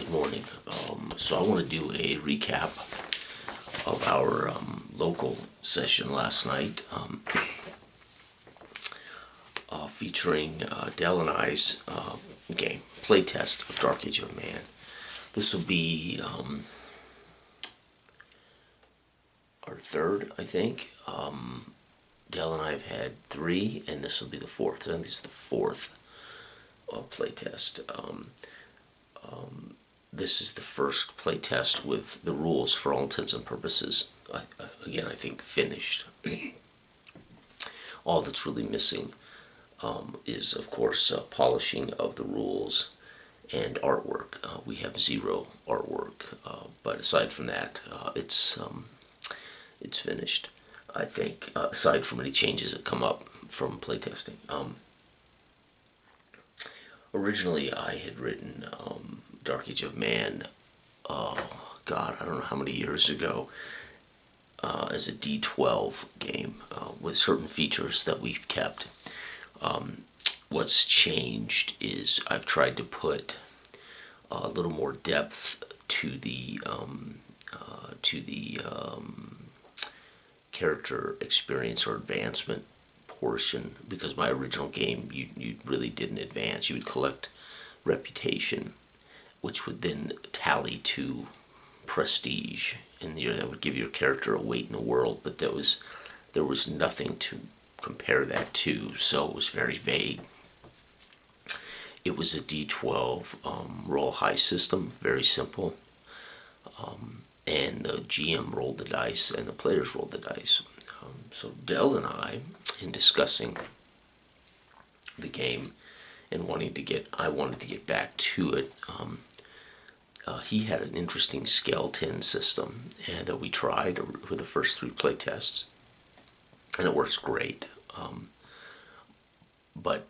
Good morning. So I want to do a recap of our local session last night, featuring Dell and I's game playtest of Dark Age of Man. This will be our third, I think. Dell and I have had three, and this will be the fourth. I think this is the fourth playtest. This is the first playtest with the rules, for all intents and purposes, again, I think finished. All that's really missing is, of course, polishing of the rules and artwork. We have zero artwork, but aside from that, it's finished, I think, aside from any changes that come up from playtesting. Originally, I had written Dark Age of Man, God, I don't know how many years ago, as a D12 game with certain features that we've kept. What's changed is I've tried to put a little more depth to the character experience or advancement portion, because my original game you really didn't advance. You would collect reputation, which would then tally to prestige, and that would give your character a weight in the world, but there was nothing to compare that to, so it was very vague. It was a D12 roll high system, very simple, and the GM rolled the dice and the players rolled the dice. So Dell and I, in discussing the game and I wanted to get back to it, he had an interesting scale 10 system that we tried with the first three play tests, and it works great. But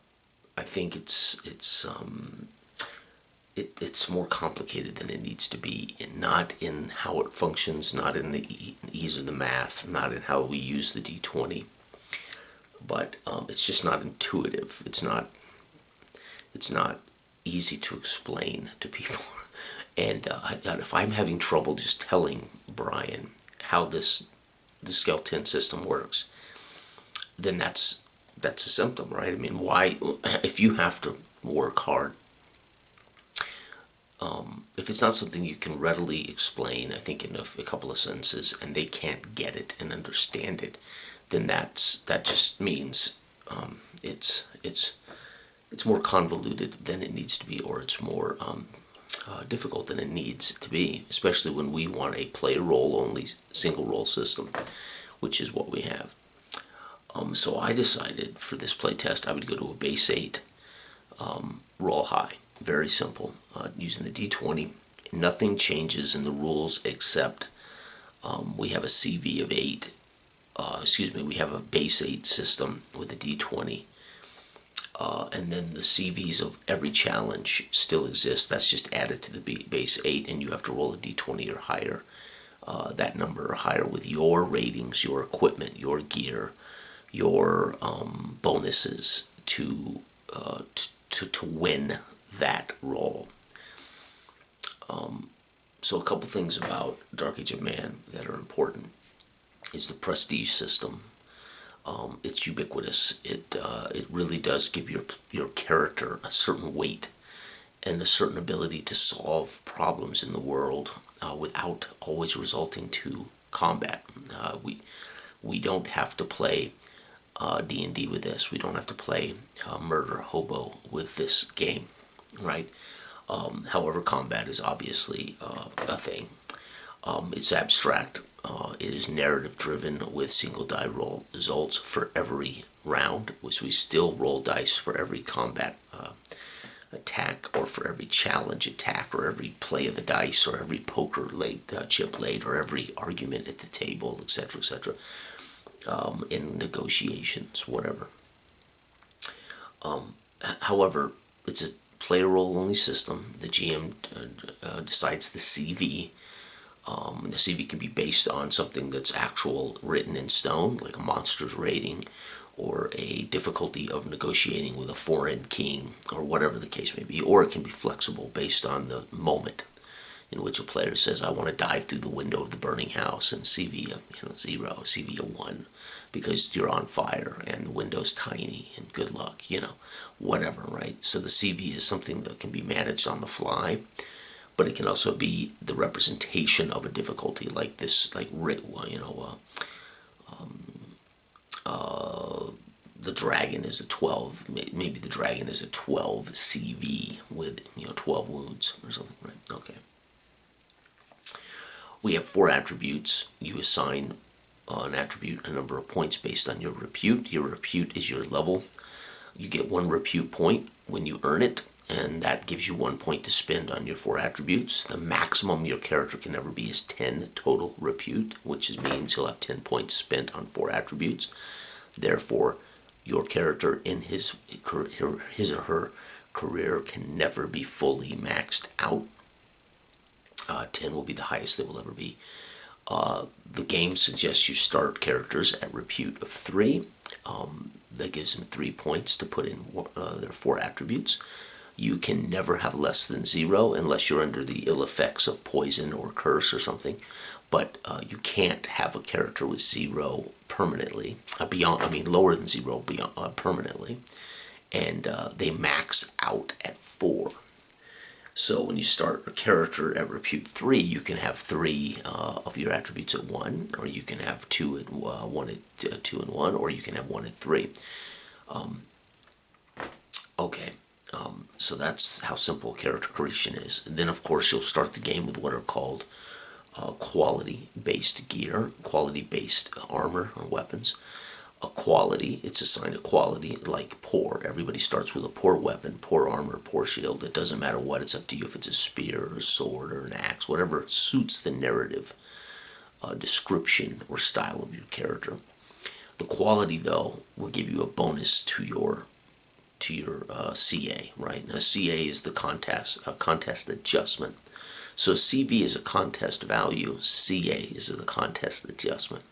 I think it's more complicated than it needs to be, not in how it functions, not in the ease of the math, not in how we use the D20, but it's just not intuitive. It's not easy to explain to people. And I thought, if I'm having trouble just telling Brian how the scale 10 system works, then that's a symptom, right? I mean, why, if you have to work hard, if it's not something you can readily explain, I think in a couple of sentences, and they can't get it and understand it, then that just means it's more convoluted than it needs to be, or it's more difficult than it needs to be, especially when we want a player roll only single roll system, which is what we have. So I decided for this playtest I would go to a base 8 roll high, very simple, using the D20. Nothing changes in the rules except we have a CV of 8. We have a base 8 system with a D20. And then the CVs of every challenge still exist. That's just added to the base 8, and you have to roll a D20 or higher, that number or higher, with your ratings, your equipment, your gear, your bonuses to win that roll. So a couple things about Dark Age of Man that are important is the prestige system. It's ubiquitous. It really does give your character a certain weight and a certain ability to solve problems in the world without always resulting to combat. We don't have to play D&D with this. We don't have to play murder hobo with this game, right? However, combat is obviously a thing. It's abstract. It is narrative driven with single die roll results for every round, which we still roll dice for every combat attack, or for every challenge attack, or every play of the dice, or every poker laid, chip laid, or every argument at the table, etc., etc. In negotiations, whatever. However, it's a player roll only system. The GM decides the CV. The CV can be based on something that's actual written in stone, like a monster's rating, or a difficulty of negotiating with a foreign king, or whatever the case may be, or it can be flexible based on the moment. in which a player says, I want to dive through the window of the burning house, and CV of 0, CV of 1, because you're on fire and the window's tiny and good luck, whatever, right? So the CV is something that can be managed on the fly, but it can also be the representation of a difficulty, like this, like, the dragon is a 12, maybe the dragon is a 12 CV with 12 wounds or something, right? Okay. We have 4 attributes. You assign an attribute a number of points based on your repute. Your repute is your level. You get 1 repute point when you earn it, and that gives you 1 point to spend on your 4 attributes. The maximum your character can ever be is 10 total repute, which means he'll have 10 points spent on 4 attributes. Therefore, your character in his or her career can never be fully maxed out. 10 will be the highest they will ever be. The game suggests you start characters at repute of 3. That gives them 3 points to put in their 4 attributes. You can never have less than 0 unless you're under the ill effects of poison or curse or something. But you can't have a character with 0 permanently, lower than 0 beyond, permanently. And they max out at 4. So when you start a character at repute 3, you can have 3 of your attributes at 1, or you can have 2 at 1 at 2 and 1, or you can have 1 at 3. Okay, so that's how simple character creation is. And then, of course, you'll start the game with what are called quality-based gear, quality-based armor or weapons. A quality, it's assigned a quality, like poor. Everybody starts with a poor weapon, poor armor, poor shield. It doesn't matter what, it's up to you if it's a spear or a sword or an axe, whatever suits the narrative description or style of your character. The quality, though, will give you a bonus to your CA, right? Now, CA is the contest adjustment. So CV is a contest value, CA is the contest adjustment.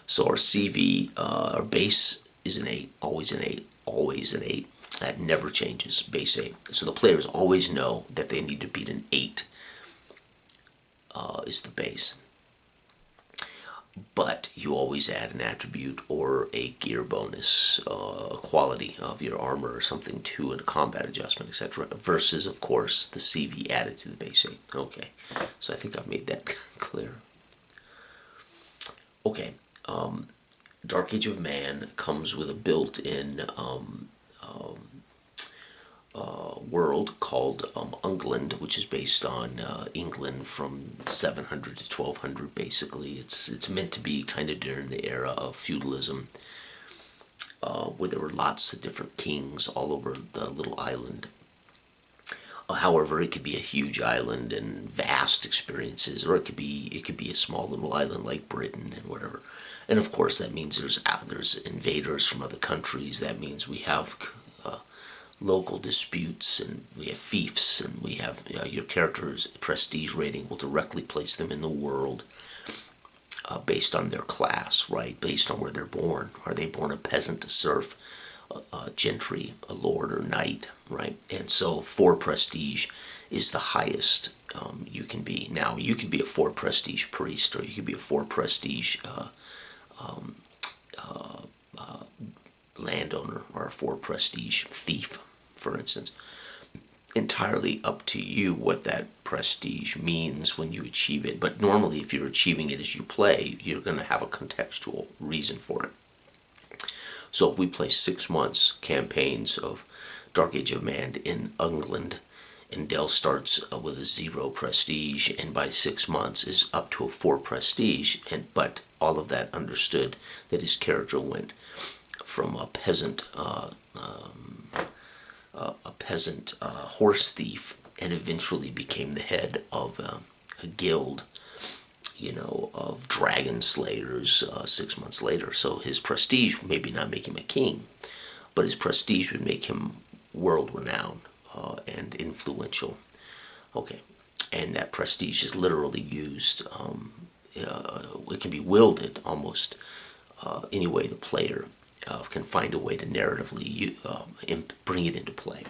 So our CV, our base is an 8, always an 8, always an 8. That never changes, base 8. So the players always know that they need to beat an 8 is the base. But you always add an attribute or a gear bonus, a quality of your armor or something to a combat adjustment, etc. Versus, of course, the CV added to the base 8. Okay, so I think I've made that clear. Okay. Dark Age of Man comes with a built-in world called England, which is based on England from 700 to 1200. Basically, it's meant to be kind of during the era of feudalism, where there were lots of different kings all over the little island. However, it could be a huge island and vast experiences, or it could be a small little island like Britain and whatever. And of course, that means there's invaders from other countries. That means we have local disputes, and we have fiefs, and we have your character's prestige rating will directly place them in the world based on their class, right? Based on where they're born. Are they born a peasant, a serf, a gentry, a lord, or knight, right? And so 4 prestige is the highest you can be. Now, you could be a 4 prestige priest, or you could be a 4 prestige landowner, or a 4 prestige thief, for instance. Entirely up to you what that prestige means when you achieve it. But normally, if you're achieving it as you play, you're going to have a contextual reason for it. So if we play 6 months campaigns of Dark Age of Man in England, and Dell starts with a 0 prestige, and by 6 months is up to a 4 prestige, but all of that understood that his character went from a peasant horse thief, and eventually became the head of a guild, of dragon slayers 6 months later. So his prestige would maybe not make him a king, but his prestige would make him world-renowned and influential. Okay, and that prestige is literally used. It can be wielded almost any way the player can find a way to narratively bring it into play.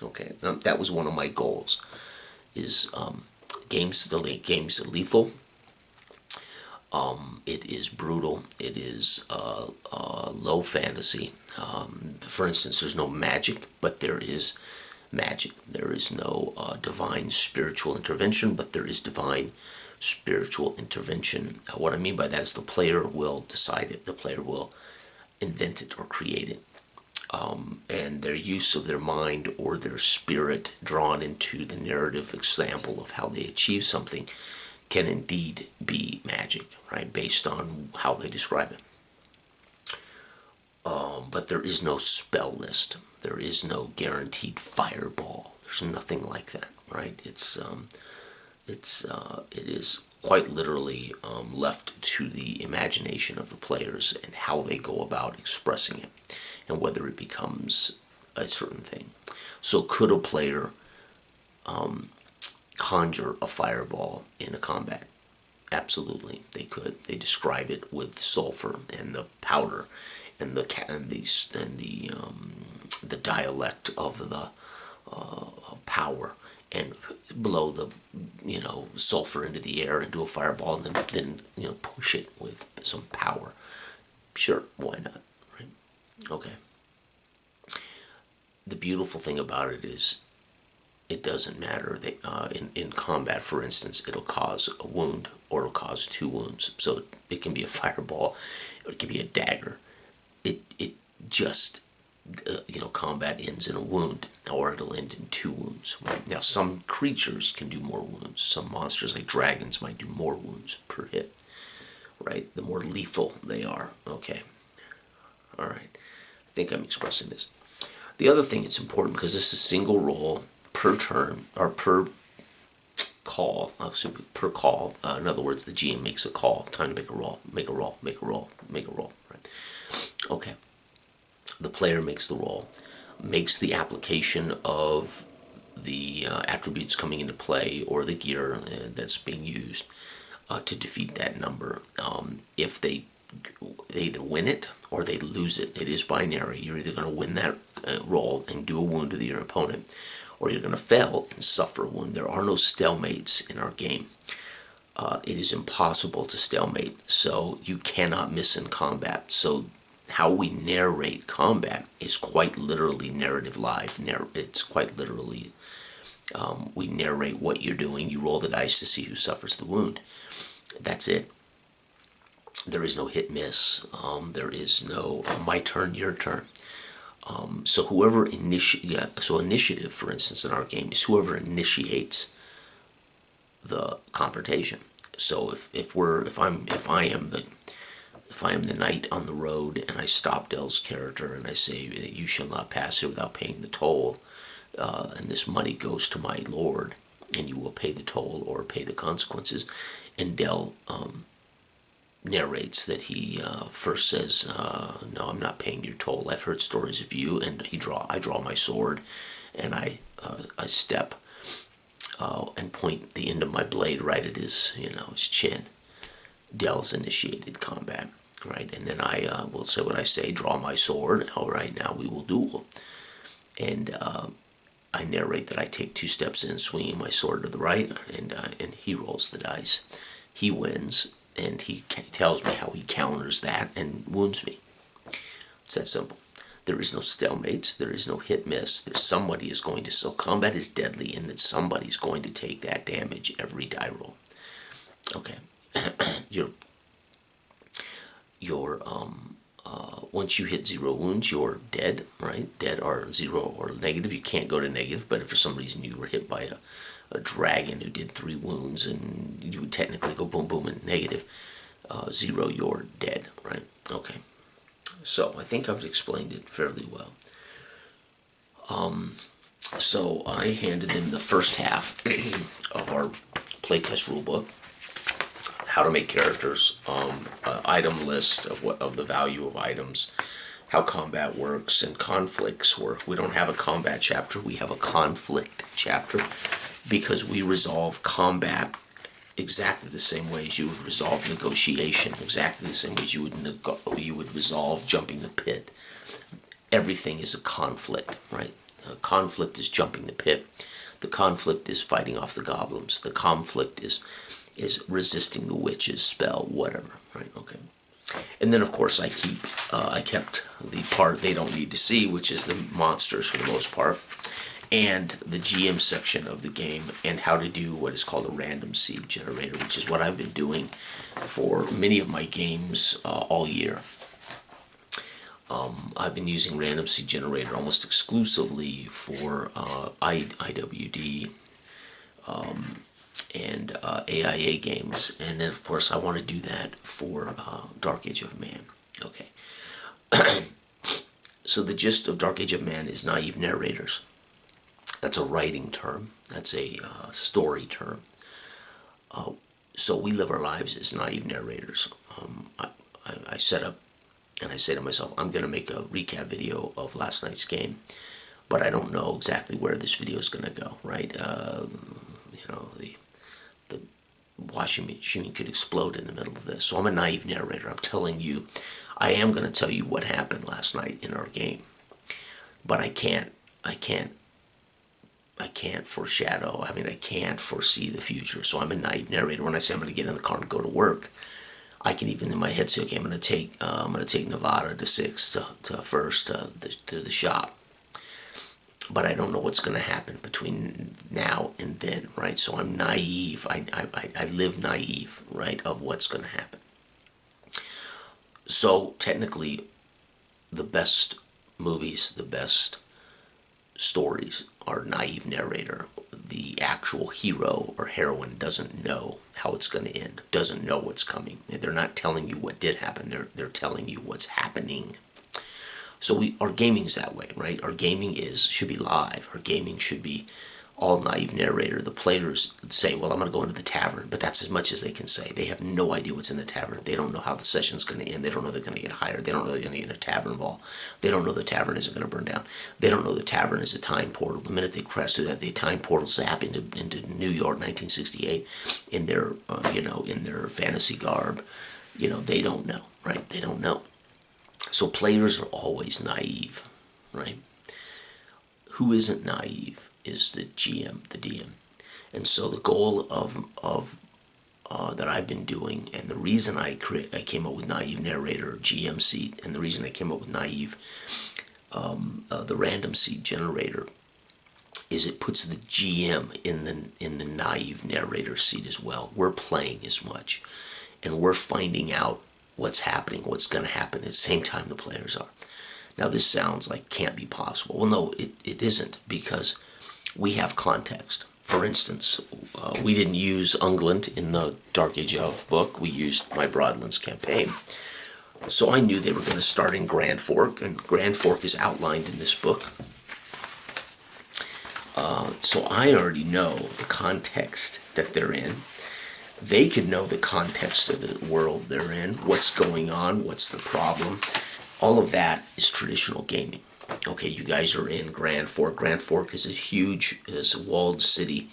Okay, that was one of my goals, is The game's lethal. It is brutal. It is low fantasy. For instance, there's no magic, but there is magic. There is no divine spiritual intervention, but there is divine spiritual intervention. What I mean by that is the player will decide it. The player will invent it or create it. And their use of their mind or their spirit drawn into the narrative example of how they achieve something can indeed be magic, right, based on how they describe it. But there is no spell list. There is no guaranteed fireball. There's nothing like that, right? It is quite literally left to the imagination of the players and how they go about expressing it and whether it becomes a certain thing. So could a player conjure a fireball in a combat? Absolutely, they could. They describe it with sulfur and the powder and the dialect of the power, and blow the sulfur into the air and do a fireball, and then push it with some power. Sure, why not? Right? Okay. The beautiful thing about it is it doesn't matter. In combat, for instance, it'll cause a wound or it'll cause 2 wounds. So it can be a fireball or it can be a dagger. It just combat ends in a wound, or it'll end in 2 wounds. Right? Now, some creatures can do more wounds. Some monsters, like dragons, might do more wounds per hit. Right? The more lethal they are. Okay. All right. I think I'm expressing this. The other thing that's important, because this is single roll per turn, or per call. Per call. In other words, the GM makes a call. Time to make a roll. Make a roll. Make a roll. Make a roll. Right? Okay. The player makes the roll, makes the application of the attributes coming into play or the gear that's being used to defeat that number. If they either win it or they lose it. It is binary. You're either going to win that roll and do a wound to your opponent, or you're going to fail and suffer a wound. There are no stalemates in our game. It is impossible to stalemate, so you cannot miss in combat. So how we narrate combat is quite literally narrative live. It's quite literally, we narrate what you're doing. You roll the dice to see who suffers the wound. That's it. There is no hit miss. There is no my turn, your turn. So whoever initiative, for instance, in our game is whoever initiates the confrontation. So if I am the knight on the road and I stop Dell's character and I say that you shall not pass here without paying the toll, and this money goes to my lord, and you will pay the toll or pay the consequences, and Dell narrates that he first says, no, I'm not paying your toll. I've heard stories of you, and I draw my sword, and I step and point the end of my blade right at his chin. Dell's initiated combat, right? And then I will say what I say, draw my sword. All right, now we will duel. And I narrate that I take 2 steps in, swinging my sword to the right, and he rolls the dice. He wins, and he tells me how he counters that and wounds me. It's that simple. There is no stalemates. There is no hit miss. Somebody is going to. So combat is deadly in that somebody's going to take that damage every die roll. Okay. Once you hit 0 wounds, you're dead, right? Dead or 0 or negative. You can't go to negative, but if for some reason you were hit by a dragon who did 3 wounds, and you would technically go boom, boom, and negative 0, you're dead, right? Okay. So I think I've explained it fairly well. So I handed him the first half of our playtest rulebook. How to make characters, item list of the value of items, how combat works and conflicts work. We don't have a combat chapter, we have a conflict chapter, because we resolve combat exactly the same way as you would resolve negotiation, exactly the same way as you would resolve jumping the pit. Everything is a conflict, right? A conflict is jumping the pit. The conflict is fighting off the goblins. The conflict is resisting the witch's spell, whatever, right? Okay. And then, of course, I kept the part they don't need to see, which is the monsters for the most part, and the GM section of the game, and how to do what is called a random seed generator, which is what I've been doing for many of my games all year. I've been using random seed generator almost exclusively for IWD and AIA games, and then of course I want to do that for Dark Age of Man. Okay. So the gist of Dark Age of Man is naive narrators. That's a writing term. That's a story term. So we live our lives as naive narrators. I set up and I say to myself, I'm going to make a recap video of last night's game, but I don't know exactly where this video is going to go, right? The washing machine could explode in the middle of this. So I'm a naive narrator. I'm telling you, I am going to tell you what happened last night in our game, but I can't foreshadow. I mean, I can't foresee the future. So I'm a naive narrator. When I say I'm going to get in the car and go to work, I can even in my head say, okay, I'm going to take Nevada to 6 to first to the shop. But I don't know what's going to happen between now and then, right? So I'm naive. I live naive, right, of what's going to happen. So technically, the best movies, the best stories are naive narrator. The actual hero or heroine doesn't know how it's going to end, doesn't know what's coming. They're not telling you what did happen. They're telling you what's happening. So our gaming's that way, right? Our gaming should be live. Our gaming should be all naive narrator. The players say, well, I'm going to go into the tavern, but that's as much as they can say. They have no idea what's in the tavern. They don't know how the session's going to end. They don't know they're going to get hired. They don't know they're going to get a tavern ball. They don't know the tavern isn't going to burn down. They don't know the tavern is a time portal. The minute they cross through that, the time portal zap into New York, 1968, in their in their fantasy garb. They don't know, right? They don't know. So players are always naive, right? Who isn't naive is the GM, the DM. And so the goal of that I've been doing, and the reason I came up with naive narrator, GM seat, and the reason I came up with naive, the random seat generator, is it puts the GM in the naive narrator seat as well. We're playing as much, and we're finding out what's happening, what's going to happen at the same time the players are. Now this sounds like can't be possible. Well, no, it isn't, because we have context. For instance, we didn't use England in the Dark Age of book. We used my Broadlands campaign. So I knew they were going to start in Grand Fork, and Grand Fork is outlined in this book. So I already know the context that they're in. They could know the context of the world they're in, what's going on, what's the problem. All of that is traditional gaming. Okay, you guys are in Grand Fork. Grand Fork is a walled city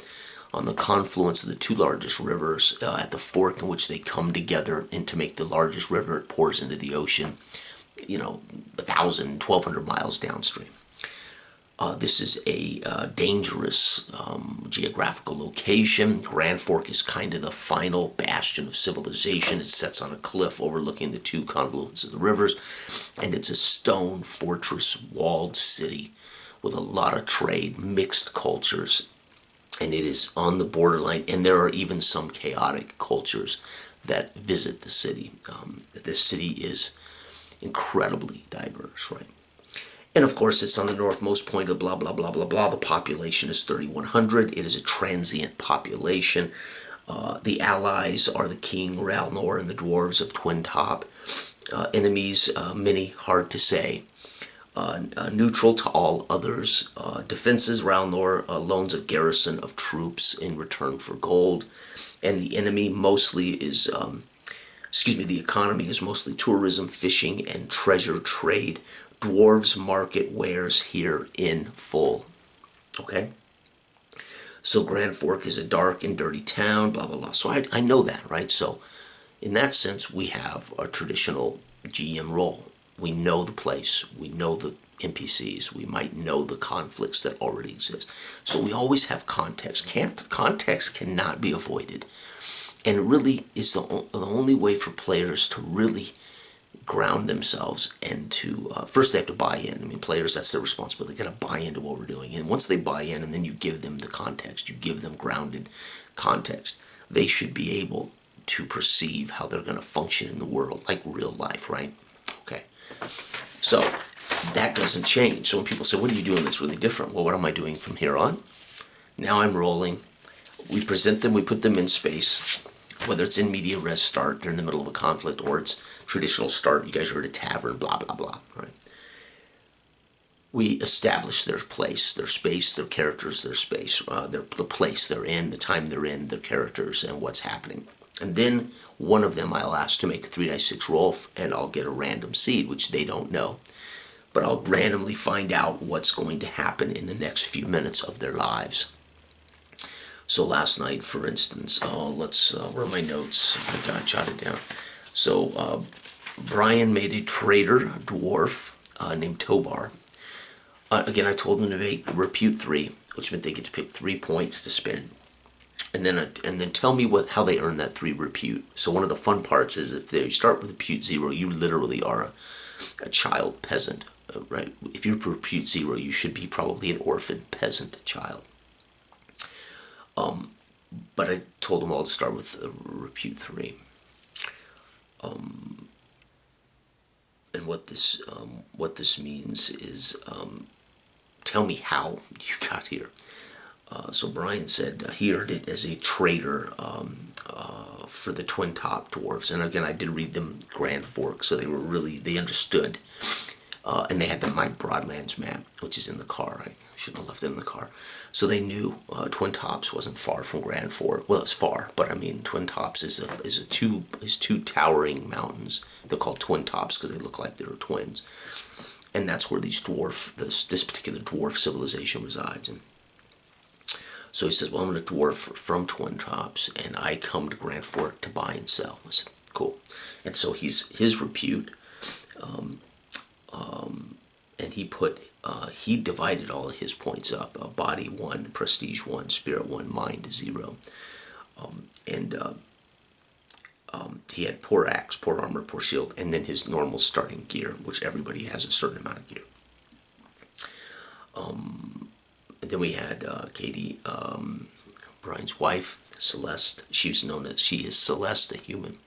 on the confluence of the two largest rivers at the fork in which they come together and to make the largest river. It pours into the ocean, 1,000, 1,200 miles downstream. This is a dangerous geographical location. Grand Fork is kind of the final bastion of civilization. It sits on a cliff overlooking the two confluences of the rivers, and it's a stone fortress walled city with a lot of trade, mixed cultures, and it is on the borderline, and there are even some chaotic cultures that visit the city. This city is incredibly diverse, right? And of course, it's on the northmost point of blah, blah, blah, blah, blah. The population is 3,100. It is a transient population. The allies are the king, Ralnor, and the dwarves of Twin Top. Enemies, many, hard to say. Neutral to all others. Defenses, Ralnor loans a garrison of troops in return for gold. And the enemy mostly is, the economy is mostly tourism, fishing, and treasure trade. Dwarves market wares here in full. Okay? So Grand Fork is a dark and dirty town, blah, blah, blah. So I know that, right? So in that sense, we have a traditional GM role. We know the place. We know NPCs. We might know the conflicts that already exist. So we always have context. Context cannot be avoided. And it really is the only way for players to really ground themselves and to, first they have to buy in. I mean, players, that's their responsibility. They got to buy into what we're doing. And once they buy in, and then you give them the context, you give them grounded context, they should be able to perceive how they're going to function in the world, like real life, right? Okay. So that doesn't change. So when people say, what are you doing that's really different? Well, what am I doing from here on? Now I'm rolling. We present them, we put them in space. Whether it's in media res start, they're in the middle of a conflict, or it's traditional start, you guys are at a tavern, blah, blah, blah, right? We establish their place, their space, their characters, their space, the place they're in, the time they're in, their characters, and what's happening. And then one of them I'll ask to make a 3-dice-6 roll, and I'll get a random seed, which they don't know. But I'll randomly find out what's going to happen in the next few minutes of their lives. So last night, for instance, where are my notes? I got jotted down. So Brian made a traitor dwarf named Tobar. Again, I told him to make repute 3, which meant they get to pick 3 points to spend. And then tell me how they earn that 3 repute. So one of the fun parts is if they start with repute 0, you literally are a child peasant, right? If you're repute 0, you should be probably an orphan peasant child. But I told them all to start with repute 3. And what this means is, tell me how you got here. So Brian said he earned it as a traitor for the Twin Top dwarves. And again, I did read them Grand Fork, so they understood. And they had my Broadlands map, which is in the car. I shouldn't have left it in the car. So they knew Twin Tops wasn't far from Grand Fork. Well, it's far, but I mean, Twin Tops is two towering mountains. They're called Twin Tops because they look like they're twins. And that's where this particular dwarf civilization resides. And so he says, well, I'm a dwarf from Twin Tops, and I come to Grand Fork to buy and sell. I said, cool. And so his repute, and he divided all of his points up, body 1, prestige 1, spirit 1, mind 0. He had poor axe, poor armor, poor shield, and then his normal starting gear, which everybody has a certain amount of gear. And then we had Katie, Brian's wife, Celeste. She is Celeste, the human.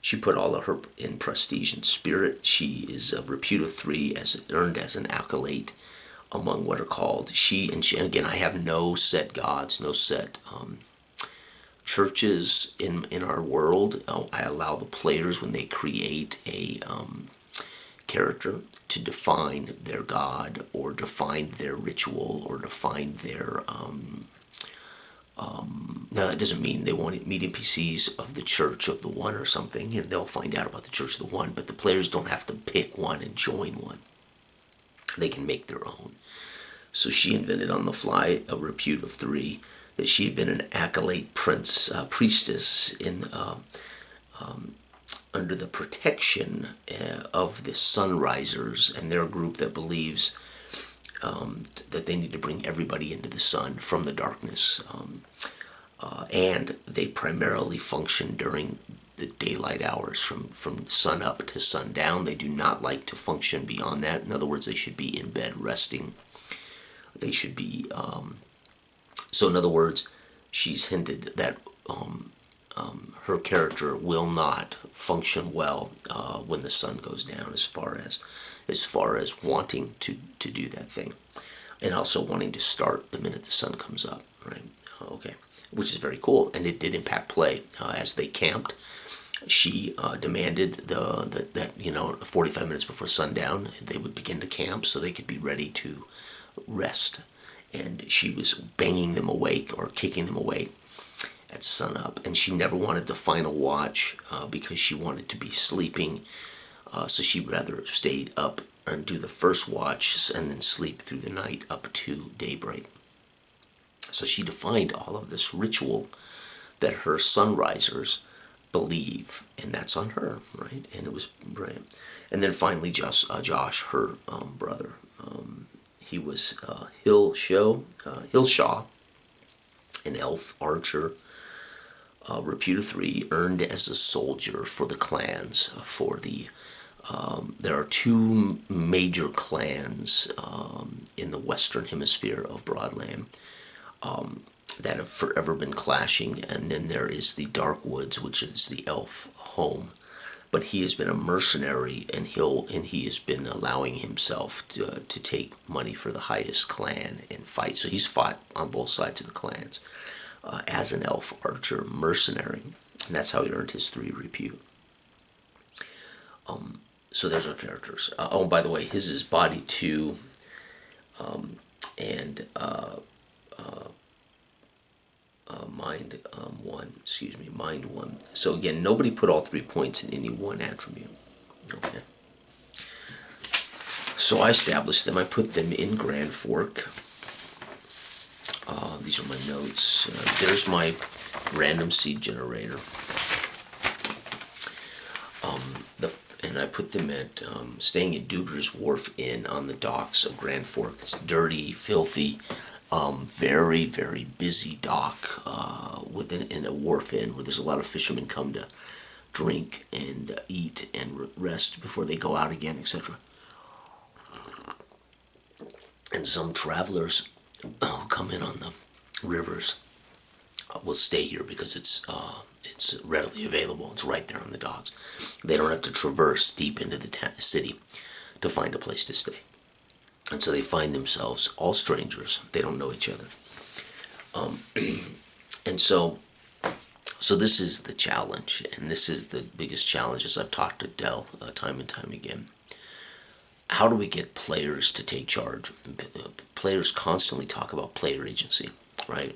She put all of her in prestige and spirit. She is a repute of 3, earned as an accolade among what are called and again, I have no set gods, no set churches in our world. I allow the players, when they create a character, to define their god, or define their ritual, or define their now that doesn't mean they won't meet NPCs of the Church of the One or something, and they'll find out about the Church of the One, but the players don't have to pick one and join one. They can make their own. So she invented on the fly a repute of 3, that she had been an acolyte priestess in under the protection of the Sunrisers and their group that believes that they need to bring everybody into the sun from the darkness. And they primarily function during the daylight hours, from sun up to sundown. They do not like to function beyond that. In other words, they should be in bed resting. They should be... So in other words, she's hinted that her character will not function well when the sun goes down, as far as wanting to do that thing, and also wanting to start the minute the sun comes up, right? Okay, which is very cool, and it did impact play. As they camped, she demanded that 45 minutes before sundown they would begin to camp so they could be ready to rest. And she was banging them awake or kicking them awake at sunup. And she never wanted the final watch because she wanted to be sleeping. So she'd rather stayed up and do the first watch and then sleep through the night up to daybreak. So she defined all of this ritual that her sunrisers believe, and that's on her, right? And it was brilliant. And then finally, Josh, her brother. He was Hillshaw, an elf archer, repute of 3, earned as a soldier for the clans. There are 2 major clans in the western hemisphere of Broadland that have forever been clashing, and then there is the Dark Woods, which is the elf home. But he has been a mercenary, and he has been allowing himself to take money for the highest clan and fight. So he's fought on both sides of the clans as an elf archer mercenary, and that's how he earned his 3 repute. So there's our characters. Oh, by the way, his is body 2, and mind 1. Excuse me, mind 1. So again, nobody put all 3 points in any one attribute. Okay. So I established them. I put them in Grand Fork. These are my notes. There's my random seed generator. And I put them at staying at Duger's Wharf Inn on the docks of Grand Fork. It's dirty, filthy, very, very busy dock in a wharf inn where there's a lot of fishermen come to drink and eat and rest before they go out again, etc. And some travelers who come in on the rivers will stay here because it's readily available. It's right there on the docks. They don't have to traverse deep into the city to find a place to stay. And so they find themselves all strangers. They don't know each other. And so this is the challenge, and this is the biggest challenge as I've talked to Dell time and time again. How do we get players to take charge? Players constantly talk about player agency, right?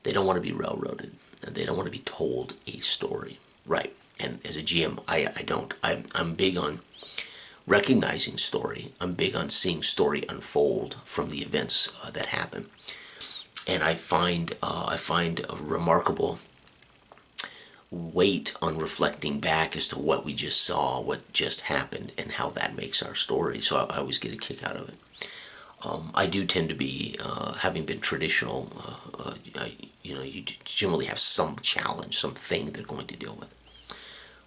They don't want to be railroaded. They don't want to be told a story, right? And as a GM, I don't. I'm big on recognizing story. I'm big on seeing story unfold from the events that happen. And I find a remarkable weight on reflecting back as to what we just saw, what just happened, and how that makes our story. So I always get a kick out of it. I do tend to be, having been traditional, you generally have some challenge, something they're going to deal with.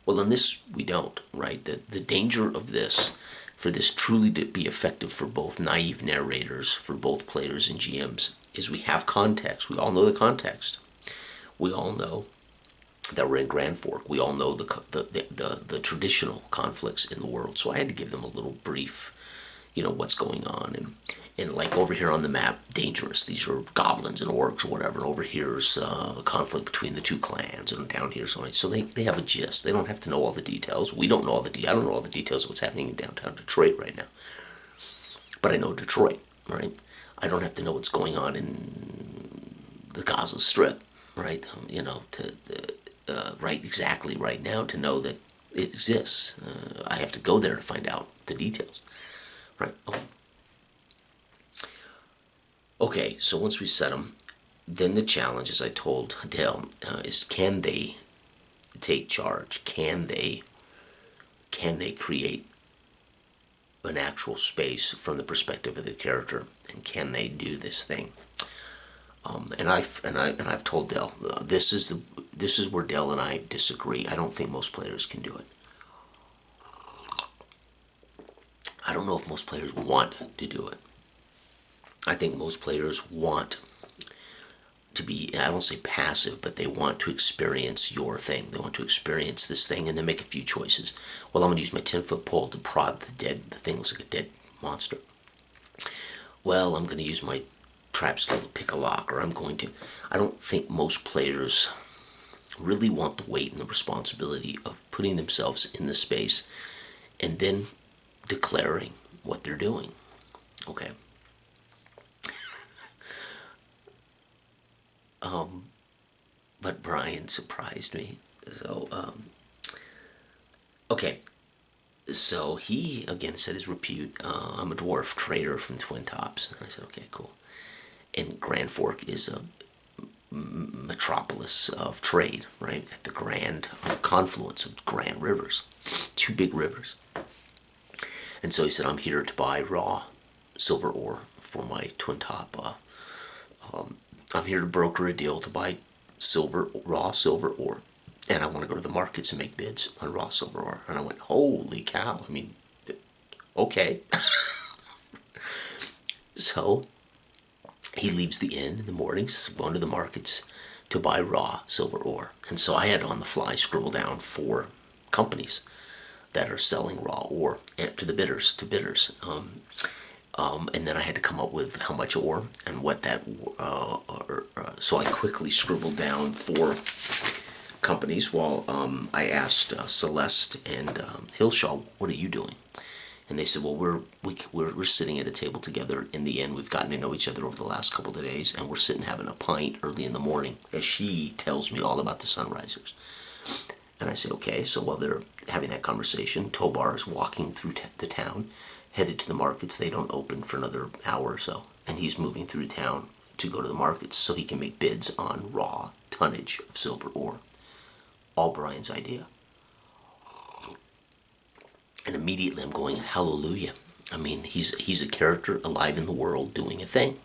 Well, in this, we don't, right? The danger of this, for this truly to be effective for both naive narrators, for both players and GMs, is we have context. We all know the context. We all know that we're in Grand Fork. We all know the traditional conflicts in the world. So I had to give them a little brief, what's going on. And like over here on the map, dangerous. These are goblins and orcs or whatever. And over here's a conflict between the 2 clans. And down here, so they have a gist. They don't have to know all the details. We don't know all the details. I don't know all the details of what's happening in downtown Detroit right now. But I know Detroit, right? I don't have to know what's going on in the Gaza Strip, right? Right exactly right now to know that it exists. I have to go there to find out the details, right? Okay, so once we set them, then the challenge, as I told Dale, is can they take charge? Can they create an actual space from the perspective of the character, and can they do this thing? And I've told Dell this is where Dell and I disagree. I don't think most players can do it. I don't know if most players want to do it. I think most players want to be, I don't say passive, but they want to experience your thing. They want to experience this thing and then make a few choices. Well, I'm going to use my 10-foot pole to prod the thing looks like a dead monster. Well, I'm going to use my trap skill to pick a lock, or I don't think most players really want the weight and the responsibility of putting themselves in the space and then declaring what they're doing. Okay. But Brian surprised me. So, okay. So he, again, said his repute, I'm a dwarf trader from Twin Tops. And I said, okay, cool. And Grand Fork is a metropolis of trade, right? At the grand confluence of grand rivers. 2 big rivers. And so he said, I'm here to buy raw silver ore for my twin top. I'm here to broker a deal to buy raw silver ore. And I want to go to the markets and make bids on raw silver ore. And I went, holy cow. I mean, okay. So he leaves the inn in the morning, says, I'm going to the markets to buy raw silver ore. And so I had on the fly scribble down 4 companies that are selling raw ore to the bidders, and then I had to come up with how much ore and what that, so I quickly scribbled down 4 companies while I asked Celeste and Hillshaw, what are you doing? And they said, well, we're sitting at a table together in the inn. We've gotten to know each other over the last couple of days, and we're sitting having a pint early in the morning as she tells me all about the Sunrisers. And I said, okay. So while they're having that conversation, Tobar is walking through the town, headed to the markets. They don't open for another hour or so, and he's moving through town to go to the markets so he can make bids on raw tonnage of silver ore. All Brian's idea. And immediately I'm going, hallelujah. I mean, he's a character alive in the world doing a thing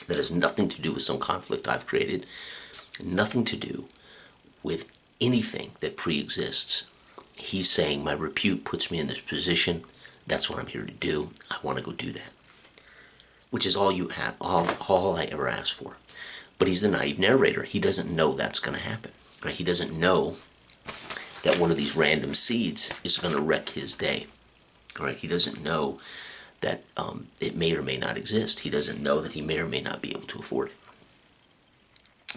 that has nothing to do with some conflict I've created, nothing to do with anything that pre-exists. He's saying my repute puts me in this position. That's what I'm here to do. I want to go do that. Which is all you have, all I ever asked for. But he's the naive narrator. He doesn't know that's going to happen. Right? He doesn't know that one of these random seeds is going to wreck his day. Right? He doesn't know that it may or may not exist. He doesn't know that he may or may not be able to afford it.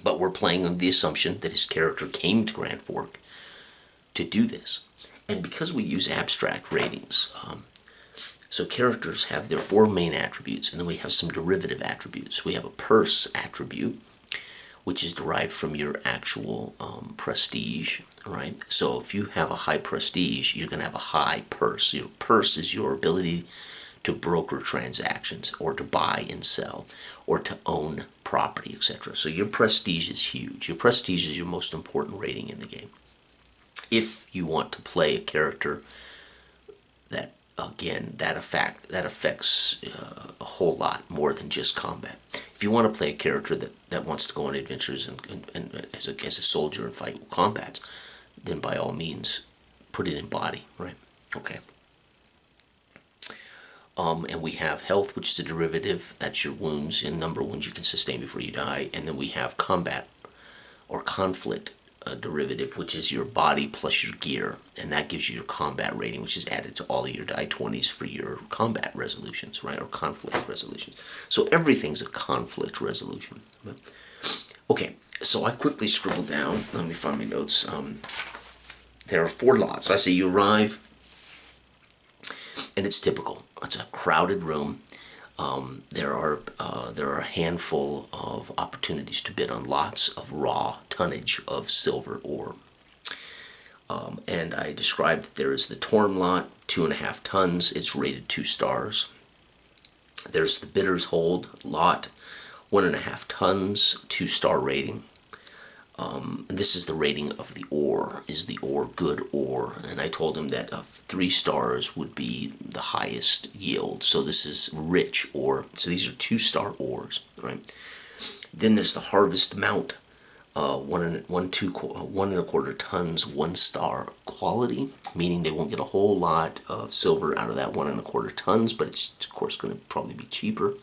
But we're playing on the assumption that his character came to Grand Fork to do this. And because we use abstract ratings, so characters have their 4 main attributes, and then we have some derivative attributes. We have a purse attribute, which is derived from your actual prestige, right? So if you have a high prestige, you're going to have a high purse. Your purse is your ability to broker transactions, or to buy and sell, or to own property, etc. So your prestige is huge. Your prestige is your most important rating in the game. If you want to play a character that, again, that affects a whole lot more than just combat. If you want to play a character that wants to go on adventures and as a soldier and fight combats, then by all means, put it in body, right? Okay. And we have health, which is a derivative. That's your wounds, and number of wounds you can sustain before you die. And then we have combat or conflict derivative, which is your body plus your gear, and that gives you your combat rating, which is added to all of your die 20s for your combat resolutions, right, or conflict resolutions. So everything's a conflict resolution. Okay, so I quickly scribbled down, let me find my notes. There are 4 lots. I say you arrive, and it's typical. It's a crowded room. There are a handful of opportunities to bid on lots of raw tonnage of silver ore. And I described that there is the Torm lot, 2.5 tons. It's rated 2 stars. There's the Bidder's Hold lot, 1.5 tons, 2-star rating. And this is the rating of the ore. Is the ore good ore? And I told him that 3 stars would be the highest yield. So this is rich ore. So these are 2-star ores, right? Then there's the Harvest Mount, 1.25 tons, 1-star quality, meaning they won't get a whole lot of silver out of that 1.25 tons, but it's of course going to probably be cheaper.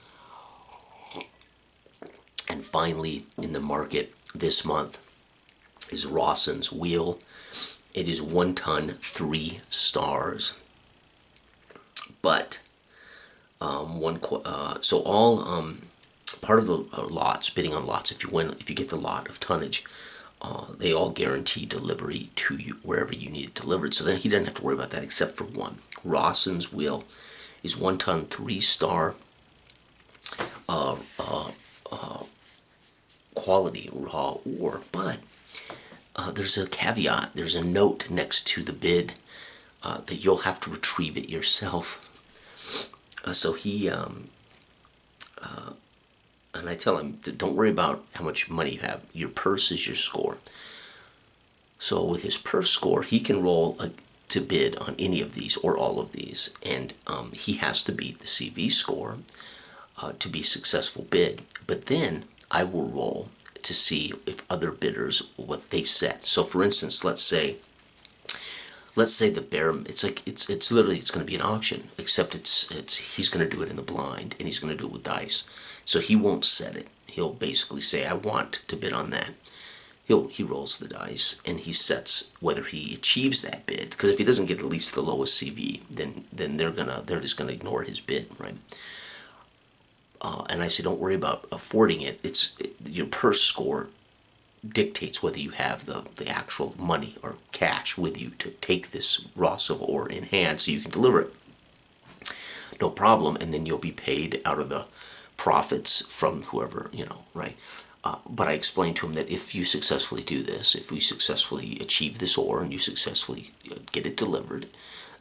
And finally, in the market this month is Rawson's Wheel. It is 1 ton, 3 stars. But so all part of the lots, bidding on lots, if you get the lot of tonnage, they all guarantee delivery to you wherever you need it delivered. So then he doesn't have to worry about that except for one. Rawson's Wheel is 1 ton, 3-star quality raw ore, but there's a caveat. There's a note next to the bid that you'll have to retrieve it yourself. So he and I tell him, don't worry about how much money you have. Your purse is your score. So with his purse score, he can roll to bid on any of these or all of these, and he has to beat the CV score to be successful bid. But then I will roll to see if other bidders, what they set. So for instance, let's say the bear, it's literally, it's going to be an auction, except he's going to do it in the blind, and he's going to do it with dice. So he won't set it. He'll basically say, I want to bid on that. He rolls the dice, and he sets whether he achieves that bid. Because if he doesn't get at least the lowest CV, then they're just gonna ignore his bid, right? And I say, don't worry about affording it. Your purse score dictates whether you have the actual money or cash with you to take this Ross of ore in hand, so you can deliver it. No problem, and then you'll be paid out of the profits from whoever, right? But I explained to him that if you successfully do this, if we successfully achieve this ore and you successfully get it delivered,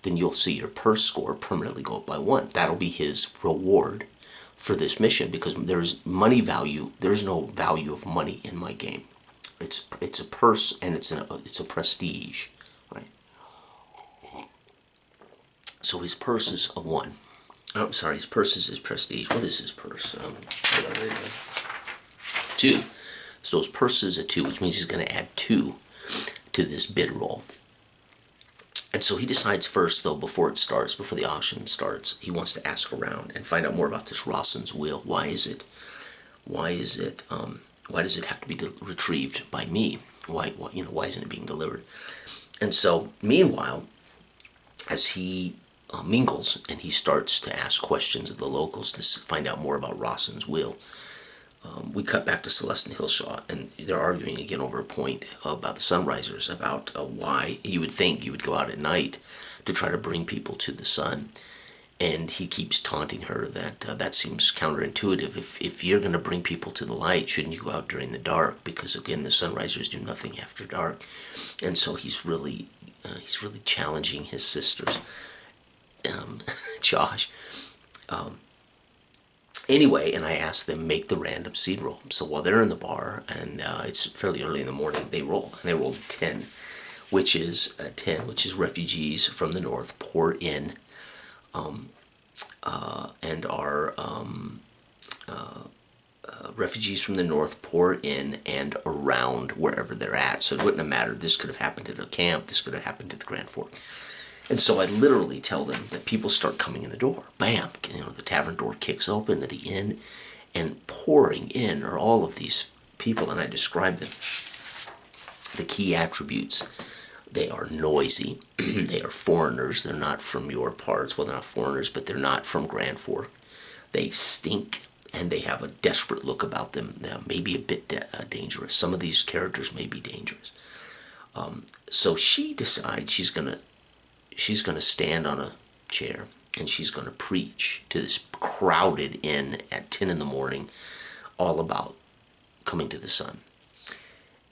then you'll see your purse score permanently go up by 1. That'll be his reward for this mission, because there's money value. There's no value of money in my game. It's a purse, and it's a prestige, right? So his purse is a 1. Oh, I'm sorry, his purse is his prestige. What is his purse? 2. So his purse is a 2, which means he's going to add 2 to this bid roll. And so he decides first, though, before the auction starts, he wants to ask around and find out more about this Rawson's will. Why does it have to be retrieved by me? Why isn't it being delivered? And so, meanwhile, as he mingles and he starts to ask questions of the locals to find out more about Rawson's will, we cut back to Celeste and Hillshaw, and they're arguing again over a point about the Sunrisers, about why you would think you would go out at night to try to bring people to the sun. And he keeps taunting her that that seems counterintuitive. If you're going to bring people to the light, shouldn't you go out during the dark? Because again, the Sunrisers do nothing after dark. And so he's really challenging his sisters, Josh. Anyway, and I asked them make the random seed roll. So while they're in the bar, and it's fairly early in the morning, they roll. And they rolled a 10, which is refugees from the north pour in, and our refugees from the north pour in and around wherever they're at. So it wouldn't have mattered. This could have happened at a camp. This could have happened at the Grand Fort. And so I literally tell them that people start coming in the door. Bam! The tavern door kicks open to the inn, and pouring in are all of these people, and I describe them. The key attributes: they are noisy, they are foreigners, they're not from your parts. Well, they're not foreigners, but they're not from Grand Fork. They stink, and they have a desperate look about them. They may be a bit dangerous. Some of these characters may be dangerous. So she decides she's gonna stand on a chair, and she's going to preach to this crowded inn at 10 in the morning all about coming to the sun.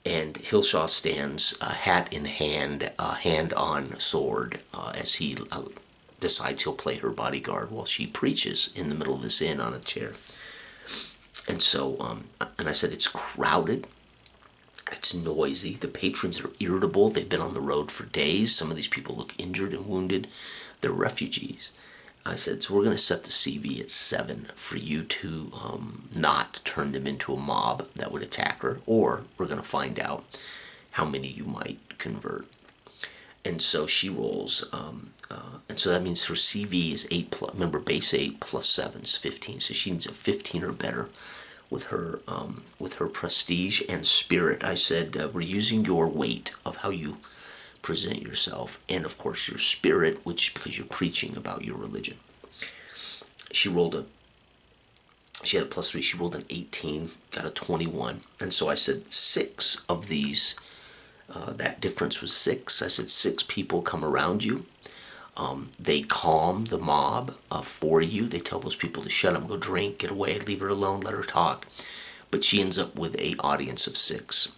And Hillshaw stands, hat in hand, hand on sword, as he decides he'll play her bodyguard while she preaches in the middle of this inn on a chair. And so, and I said, it's crowded. It's noisy. The patrons are irritable. They've been on the road for days. Some of these people look injured and wounded. They're refugees. I said, so we're going to set the CV at 7 for you to not turn them into a mob that would attack her, or we're going to find out how many you might convert. And so she rolls, and so that means her CV is 8 plus, remember, base 8 plus 7 is 15, so she needs a 15 or better with her prestige and spirit. I said, we're using your weight of how you present yourself, and of course your spirit, which because you're preaching about your religion. She had a +3. She rolled an 18, got a 21, and so I said 6 of these. That difference was 6. I said 6 people come around you. They calm the mob for you. They tell those people to shut up, go drink, get away, leave her alone, let her talk. But she ends up with an audience of 6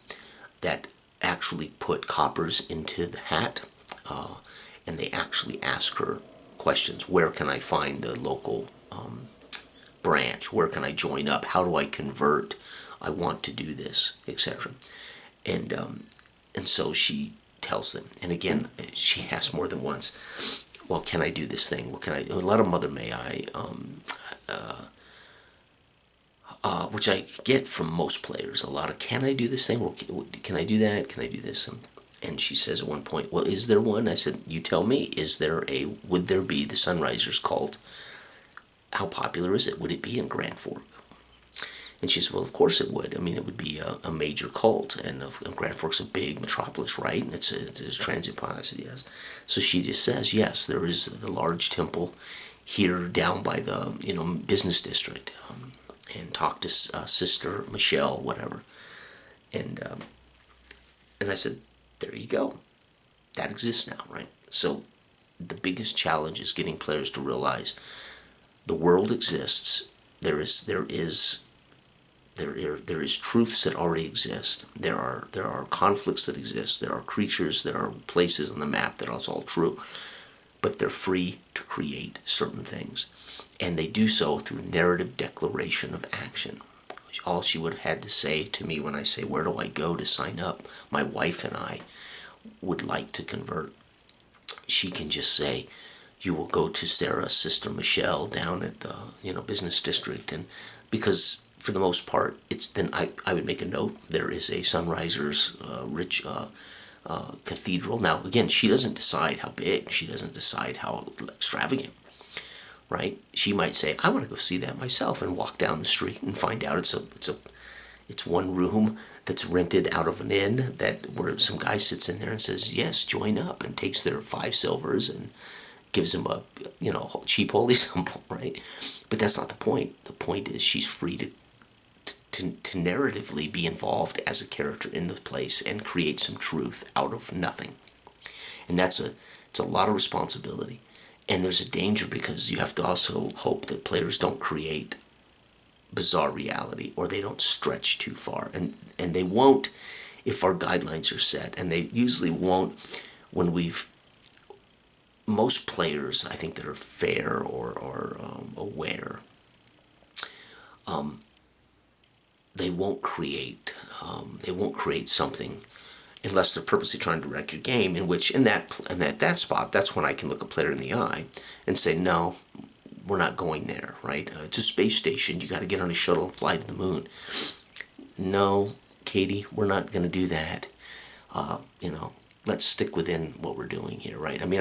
that actually put coppers into the hat, and they actually ask her questions. Where can I find the local branch? Where can I join up? How do I convert? I want to do this, etc. And so she tells them. And again, she asked more than once, well, can I do this thing? What can I? A lot of mother may I, which I get from most players. A lot of, can I do this thing? Well, can I do that? Can I do this? And she says at one point, well, is there one? I said, you tell me. Would there be the Sunrisers cult? How popular is it? Would it be in Grand Fork? And she said, well, of course it would. I mean, it would be a major cult, and Grand Fork's a big metropolis, right? And it's a transit pass, yes. So she just says, yes, there is the large temple here down by the business district, and talk to Sister Michelle, whatever. And I said, there you go. That exists now, right? So the biggest challenge is getting players to realize the world exists. There is truths that already exist. There are conflicts that exist. There are creatures. There are places on the map that are all true. But they're free to create certain things. And they do so through narrative declaration of action. All she would have had to say to me when I say, where do I go to sign up? My wife and I would like to convert. She can just say, you will go to Sarah's Sister Michelle down at the business district. And because for the most part, then I would make a note. There is a Sunrisers rich cathedral. Now, again, she doesn't decide how big. She doesn't decide how extravagant, right? She might say, I want to go see that myself, and walk down the street and find out it's one room that's rented out of an inn where some guy sits in there and says, yes, join up, and takes their 5 silvers and gives him a cheap holy symbol, right? But that's not the point. The point is she's free to narratively be involved as a character in the place and create some truth out of nothing. And it's a lot of responsibility. And there's a danger, because you have to also hope that players don't create bizarre reality, or they don't stretch too far. And they won't if our guidelines are set. And they usually won't when most players, I think, that are fair or aware, they won't create something unless they're purposely trying to wreck your game. In that spot, that's when I can look a player in the eye and say, no, we're not going there, right? It's a space station. You got to get on a shuttle and fly to the moon. No, Katie, we're not going to do that. Let's stick within what we're doing here, right? I mean,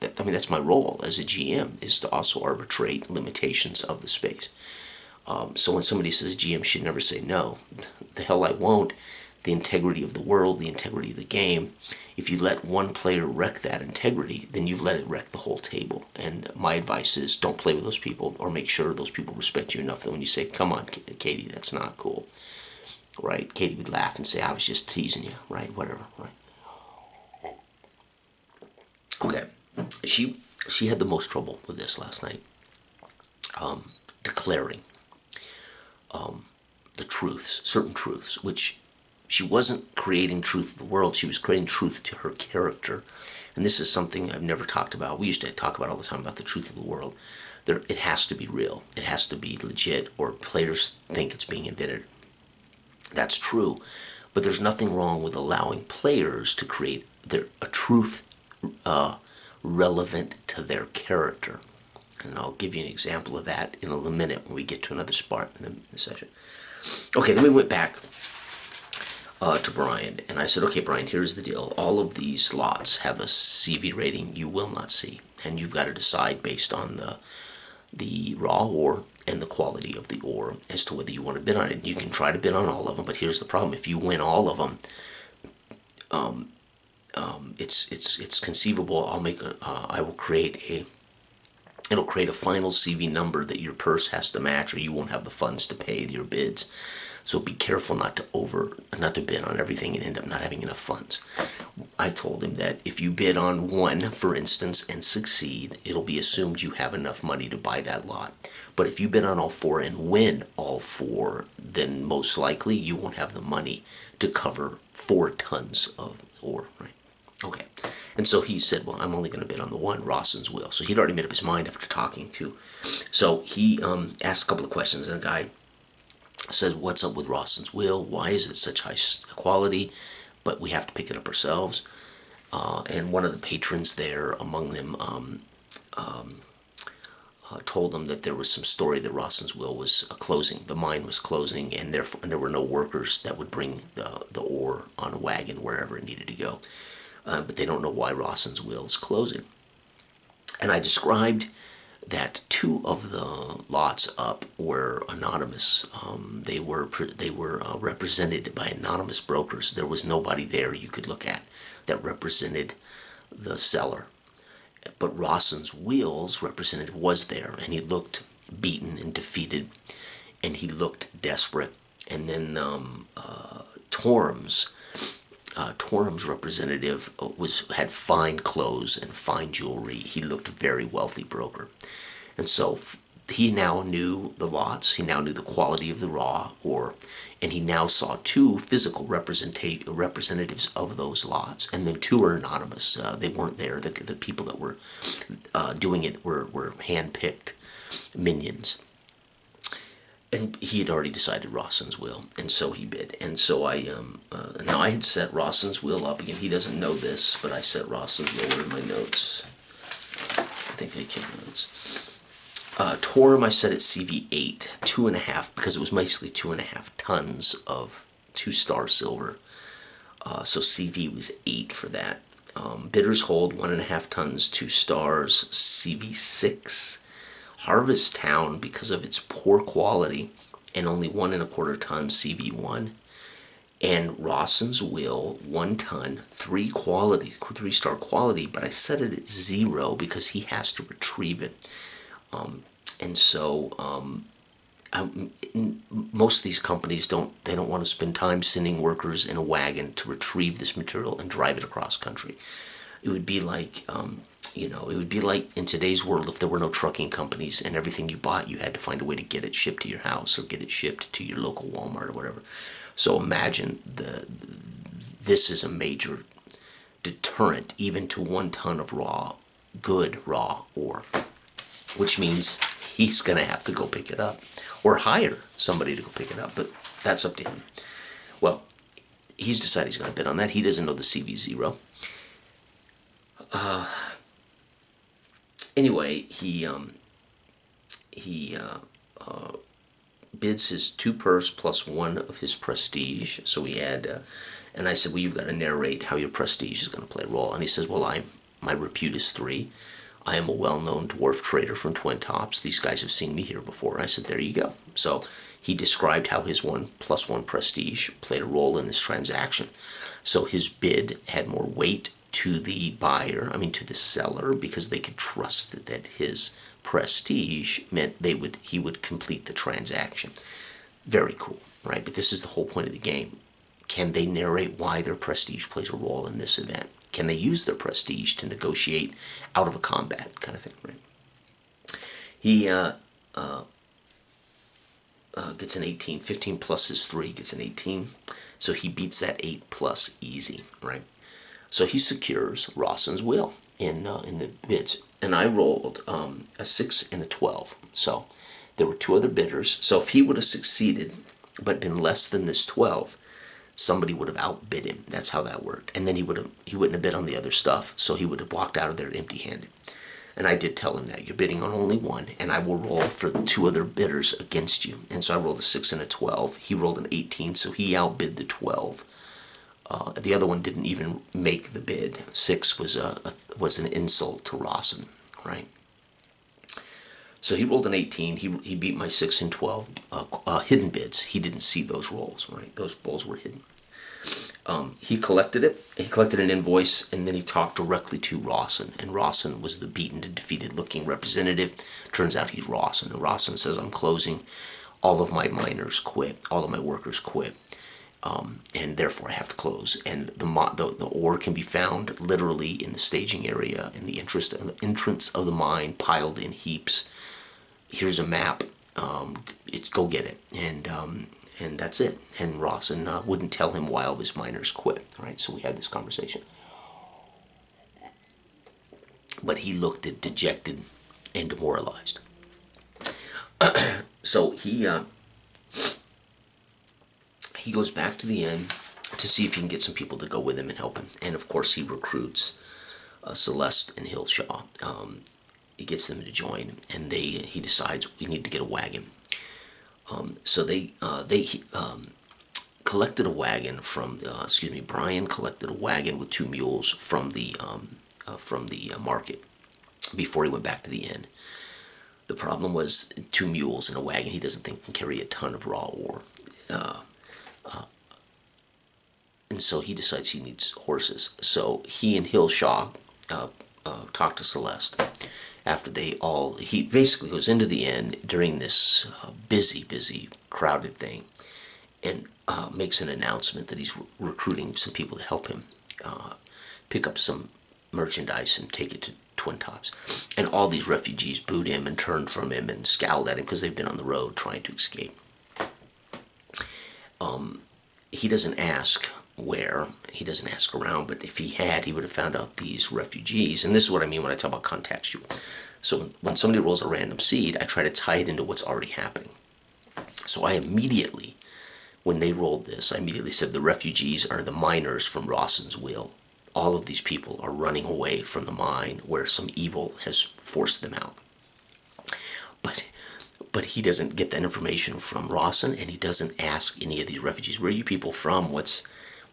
that's my role as a GM, is to also arbitrate limitations of the space. So when somebody says GM should never say no, the hell I won't. The integrity of the world, the integrity of the game. If you let one player wreck that integrity, then you've let it wreck the whole table. And my advice is, don't play with those people, or make sure those people respect you enough that when you say, come on, Katie, that's not cool, right? Katie would laugh and say, I was just teasing you, right? Whatever, right? Okay, she had the most trouble with this last night, declaring the truths, certain truths, which she wasn't creating truth of the world. She was creating truth to her character. And this is something I've never talked about. We used to talk about all the time about the truth of the world. It has to be real. It has to be legit, or players think it's being invented. That's true. But there's nothing wrong with allowing players to create a truth relevant to their character. And I'll give you an example of that in a minute when we get to another spot in the session. Okay, then we went back to Brian, and I said, okay, Brian, here's the deal. All of these lots have a CV rating you will not see, and you've got to decide based on the raw ore and the quality of the ore as to whether you want to bid on it. You can try to bid on all of them, but here's the problem. If you win all of them, it's conceivable I will create it'll create a final CV number that your purse has to match, or you won't have the funds to pay your bids. So be careful not to bid on everything and end up not having enough funds. I told him that if you bid on one, for instance, and succeed, it'll be assumed you have enough money to buy that lot. But if you bid on all 4 and win all 4, then most likely you won't have the money to cover 4 tons of ore, right? Okay. And so he said, well, I'm only going to bid on the one, Rawson's Will. So he'd already made up his mind after talking to. So he asked a couple of questions, and the guy said, what's up with Rawson's Will? Why is it such high quality, but we have to pick it up ourselves. And one of the patrons there, among them, told them that there was some story that Rawson's Will was closing. The mine was closing, and therefore there were no workers that would bring the ore on a wagon wherever it needed to go. But they don't know why Rawson's Will is closing. And I described that two of the lots up were anonymous. They were represented by anonymous brokers. There was nobody there you could look at that represented the seller. But Rawson's Will's representative was there, and he looked beaten and defeated, and he looked desperate. And then Torm's representative had fine clothes and fine jewelry. He looked a very wealthy broker. And so he now knew the lots, he now knew the quality of the raw ore, and he now saw two physical representatives of those lots, and then two are anonymous. They weren't there. The people that were doing it were hand-picked minions. And he had already decided Rawson's Will, and so he bid. And so now I had set Rawson's Will up again. He doesn't know this, but I set Rawson's Will in my notes. I think I kept notes. Torm I set at CV8, 2.5, because it was basically 2.5 tons of 2-star silver. So CV was 8 for that. Bidders Hold, 1.5 tons, 2 stars, CV6. Harvest Town, because of its poor quality, and only 1.25 tons, CV1. And Rawson's Will, 1 ton, 3-star quality, but I set it at 0 because he has to retrieve it. And so most of these companies don't want to spend time sending workers in a wagon to retrieve this material and drive it across country. It would be like it would be like in today's world if there were no trucking companies and everything you bought you had to find a way to get it shipped to your house or get it shipped to your local Walmart or whatever. So imagine this is a major deterrent even to 1 ton of good raw ore, which means he's going to have to go pick it up or hire somebody to go pick it up, but that's up to him. Well, he's decided he's going to bid on that. He doesn't know the CV0. Anyway, he bids his 2 purse plus 1 of his prestige. So we had, and I said, well, you've got to narrate how your prestige is going to play a role. And he says, well, my repute is 3. I am a well-known dwarf trader from Twin Tops. These guys have seen me here before. I said, there you go. So he described how his 1 plus 1 prestige played a role in this transaction. So his bid had more weight to the buyer, to the seller, because they could trust that his prestige meant he would complete the transaction. Very cool, right? But this is the whole point of the game. Can they narrate why their prestige plays a role in this event? Can they use their prestige to negotiate out of a combat kind of thing, right? He gets an 18. 15 plus his 3 gets an 18. So he beats that 8 plus easy, right? So he secures Rawson's Will in the bids. And I rolled a 6 and a 12. So there were 2 other bidders. So if he would have succeeded but been less than this 12, somebody would have outbid him. That's how that worked. And then he wouldn't have bid on the other stuff. So he would have walked out of there empty-handed. And I did tell him that you're bidding on only 1, and I will roll for the 2 other bidders against you. And so I rolled a 6 and a 12. He rolled an 18, so he outbid the 12. The other one didn't even make the bid. 6 was an insult to Rawson, right? So he rolled an 18. He beat my 6 and 12 hidden bids. He didn't see those rolls, right? Those rolls were hidden. He collected it. He collected an invoice, and then he talked directly to Rawson. And Rawson was the beaten and defeated-looking representative. Turns out he's Rawson. And Rawson says, I'm closing. All of my miners quit. All of my workers quit. And therefore I have to close. And the ore can be found literally in the staging area, in the entrance of the mine, piled in heaps. Here's a map. Go get it. And that's it. And Rawson wouldn't tell him why all of his miners quit. Right? So we had this conversation. But he looked dejected and demoralized. So he goes back to the inn, to see if he can get some people to go with him and help him. And of course, he recruits Celeste and Hillshaw. He gets them to join, and he decides we need to get a wagon. So they collected a wagon from, Brian collected a wagon with 2 mules from the market before he went back to the inn. The problem was 2 mules in a wagon he doesn't think can carry a ton of raw ore. And so he decides he needs horses. So he and Hillshaw talk to Celeste. After he basically goes into the inn during this busy, crowded thing, and makes an announcement that he's recruiting some people to help him pick up some merchandise and take it to Twin Tops. And all these refugees booed him and turned from him and scowled at him because they've been on the road trying to escape. He doesn't ask where, he doesn't ask around, but if he had, he would have found out these refugees. And this is what I mean when I talk about contextual. So when somebody rolls a random seed, I try to tie it into what's already happening. So I immediately, when they rolled this, I immediately said the refugees are the miners from Rawson's Will. All of these people are running away from the mine where some evil has forced them out. But he doesn't get that information from Rawson, and he doesn't ask any of these refugees, where are you people from? What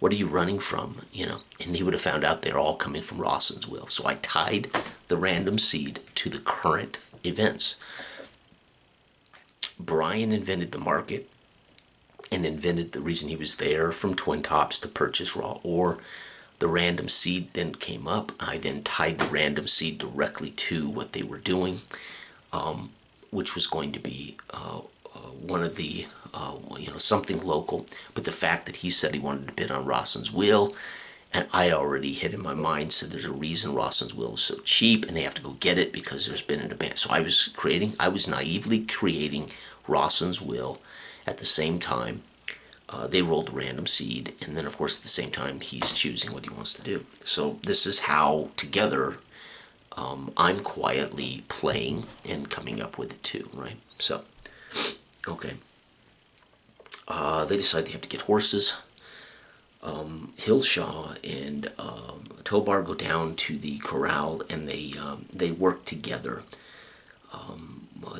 are you running from? And he would have found out they're all coming from Rawson's Will. So I tied the random seed to the current events. Brian invented the market and invented the reason he was there from Twin Tops to purchase raw ore. The random seed then came up. I then tied the random seed directly to what they were doing, which was going to be one of the, something local. But the fact that he said he wanted to bid on Rawson's Will, and I already had in my mind said there's a reason Rawson's Will is so cheap and they have to go get it because there's been an abandonment. So I was naively creating Rawson's Will at the same time. They rolled a random seed, and then of course at the same time he's choosing what he wants to do. So this is how together I'm quietly playing and coming up with it too, right? So, okay. They decide they have to get horses. Hillshaw and Tobar go down to the corral, and they work together.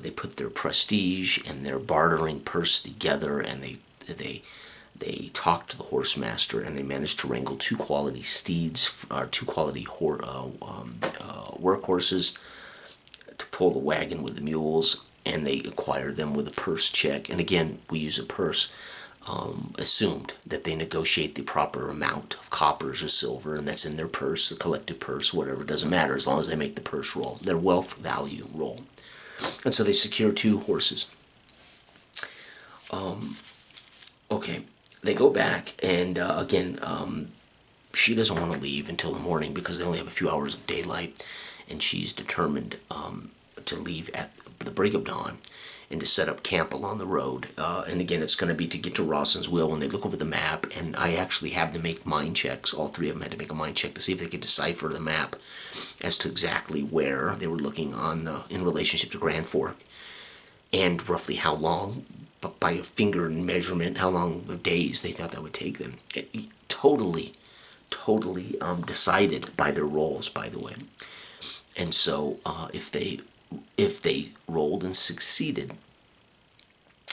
They put their prestige and their bartering purse together, and they talk to the horse master, and they manage to wrangle 2 quality steeds, 2 quality workhorses to pull the wagon with the mules, and they acquire them with a purse check. And again, we use a purse, assumed that they negotiate the proper amount of coppers or silver, and that's in their purse, the collective purse, whatever, it doesn't matter as long as they make the purse roll, their wealth value roll. And so they secure 2 horses. Okay, they go back, and again, she doesn't want to leave until the morning because they only have a few hours of daylight, and she's determined to leave at the break of dawn and to set up camp along the road. And again, it's going to be to get to Rawson's Will. When they look over the map, and I actually have them make mind checks, all 3 of them had to make a mind check to see if they could decipher the map as to exactly where they were looking in relationship to Grand Fork, and roughly how long, by a finger measurement, how long of days they thought that would take them. Totally decided by their rolls, by the way. And so if they rolled and succeeded,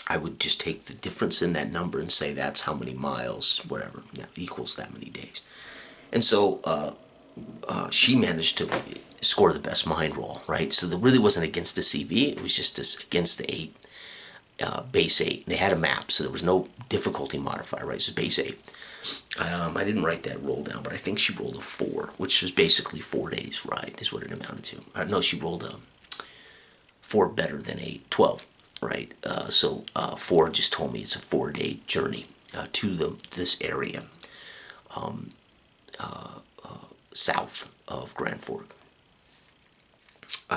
I would just take the difference in that number and say that's how many miles, whatever, equals that many days. And so she managed to score the best mind roll, right? So there really wasn't against the CV, it was just against the 8. Base 8. They had a map, so there was no difficulty modifier, right? So base 8. I didn't write that roll down, but I think she rolled a 4, which was basically 4 days, right, is what it amounted to. No, she rolled a 4 better than 8, 12, right? So 4 just told me it's a 4-day journey to this area south of Grand Fork,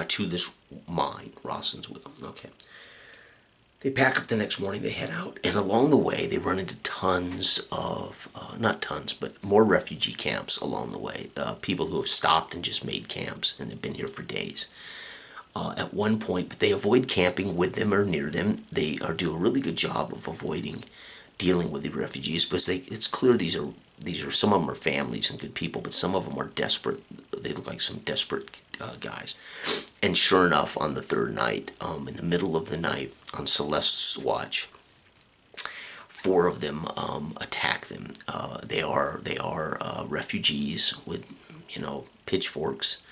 to this mine, Rawson's Will. Okay. They pack up the next morning, they head out, and along the way they run into tons of, not tons, but more refugee camps along the way. People who have stopped and just made camps and have been here for days. At one point, but they avoid camping with them or near them. They do a really good job of avoiding dealing with the refugees because it's clear these are some of them are families and good people, but some of them are desperate. They look like some desperate guys. And sure enough, on the third night, in the middle of the night, on Celeste's watch, 4 of them attack them. They are refugees with, pitchforks,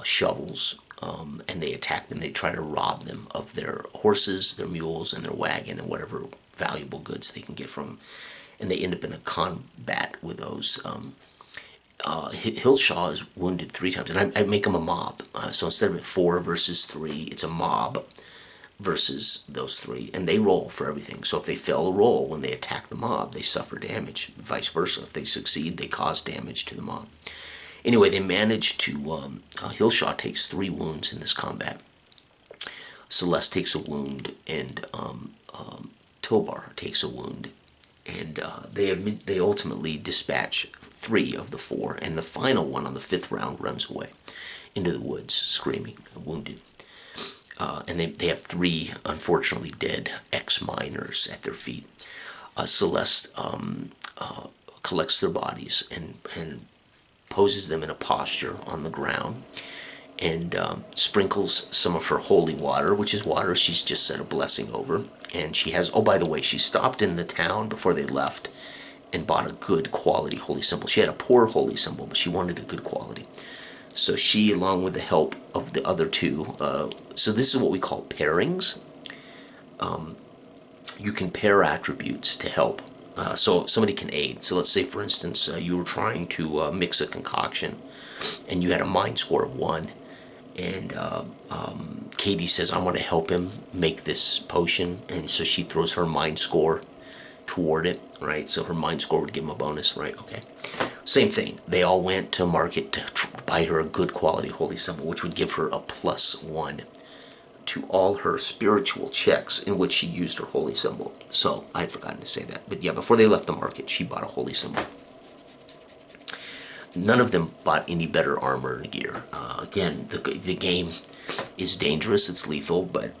shovels, and they attack them. They try to rob them of their horses, their mules, and their wagon, and whatever valuable goods they can get from them. And they end up in a combat with those. Hillshaw is wounded 3 times, and I make them a mob. So instead of 4 versus 3, it's a mob versus those 3, and they roll for everything. So if they fail a roll when they attack the mob, they suffer damage. Vice versa, if they succeed, they cause damage to the mob. Anyway, they manage to. Hillshaw takes 3 wounds in this combat. Celeste takes a wound, and Tobar takes a wound, and they ultimately dispatch 3 of the 4, and the final one on the 5th round runs away into the woods, screaming, wounded. And they have 3, unfortunately, dead ex-miners at their feet. Celeste collects their bodies and poses them in a posture on the ground, and sprinkles some of her holy water, which is water she's just said a blessing over. And she has, oh, by the way, she stopped in the town before they left and bought a good quality holy symbol. She had a poor holy symbol, but she wanted a good quality. So she, along with the help of the other 2, so this is what we call pairings. You can pair attributes to help. So somebody can aid. So let's say, for instance, you were trying to mix a concoction, and you had a mind score of 1. And Katie says, I want to help him make this potion. And so she throws her mind score toward it, right? So her mind score would give him a bonus, right? Okay. Same thing. They all went to market to buy her a good quality holy symbol, which would give her a +1 to all her spiritual checks in which she used her holy symbol. So I had forgotten to say that. But yeah, before they left the market, she bought a holy symbol. None of them bought any better armor and gear. Again, the game is dangerous, it's lethal, but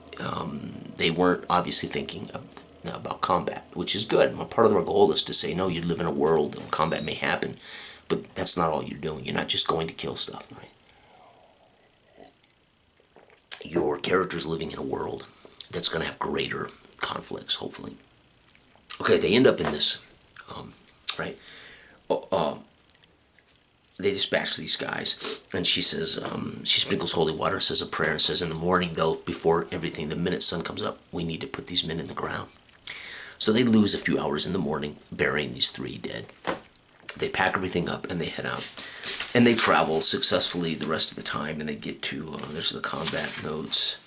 they weren't obviously thinking about combat, which is good. Part of our goal is to say, no, you live in a world and combat may happen, but that's not all you're doing. You're not just going to kill stuff, right? Your character's living in a world that's going to have greater conflicts, hopefully. Okay, they end up in this, right? They dispatch these guys, and she says, she sprinkles holy water, says a prayer, and says, in the morning, though, before everything, the minute sun comes up, we need to put these men in the ground. So they lose a few hours in the morning burying these 3 dead. They pack everything up, and they head out. And they travel successfully the rest of the time, and they get to, there's the combat notes.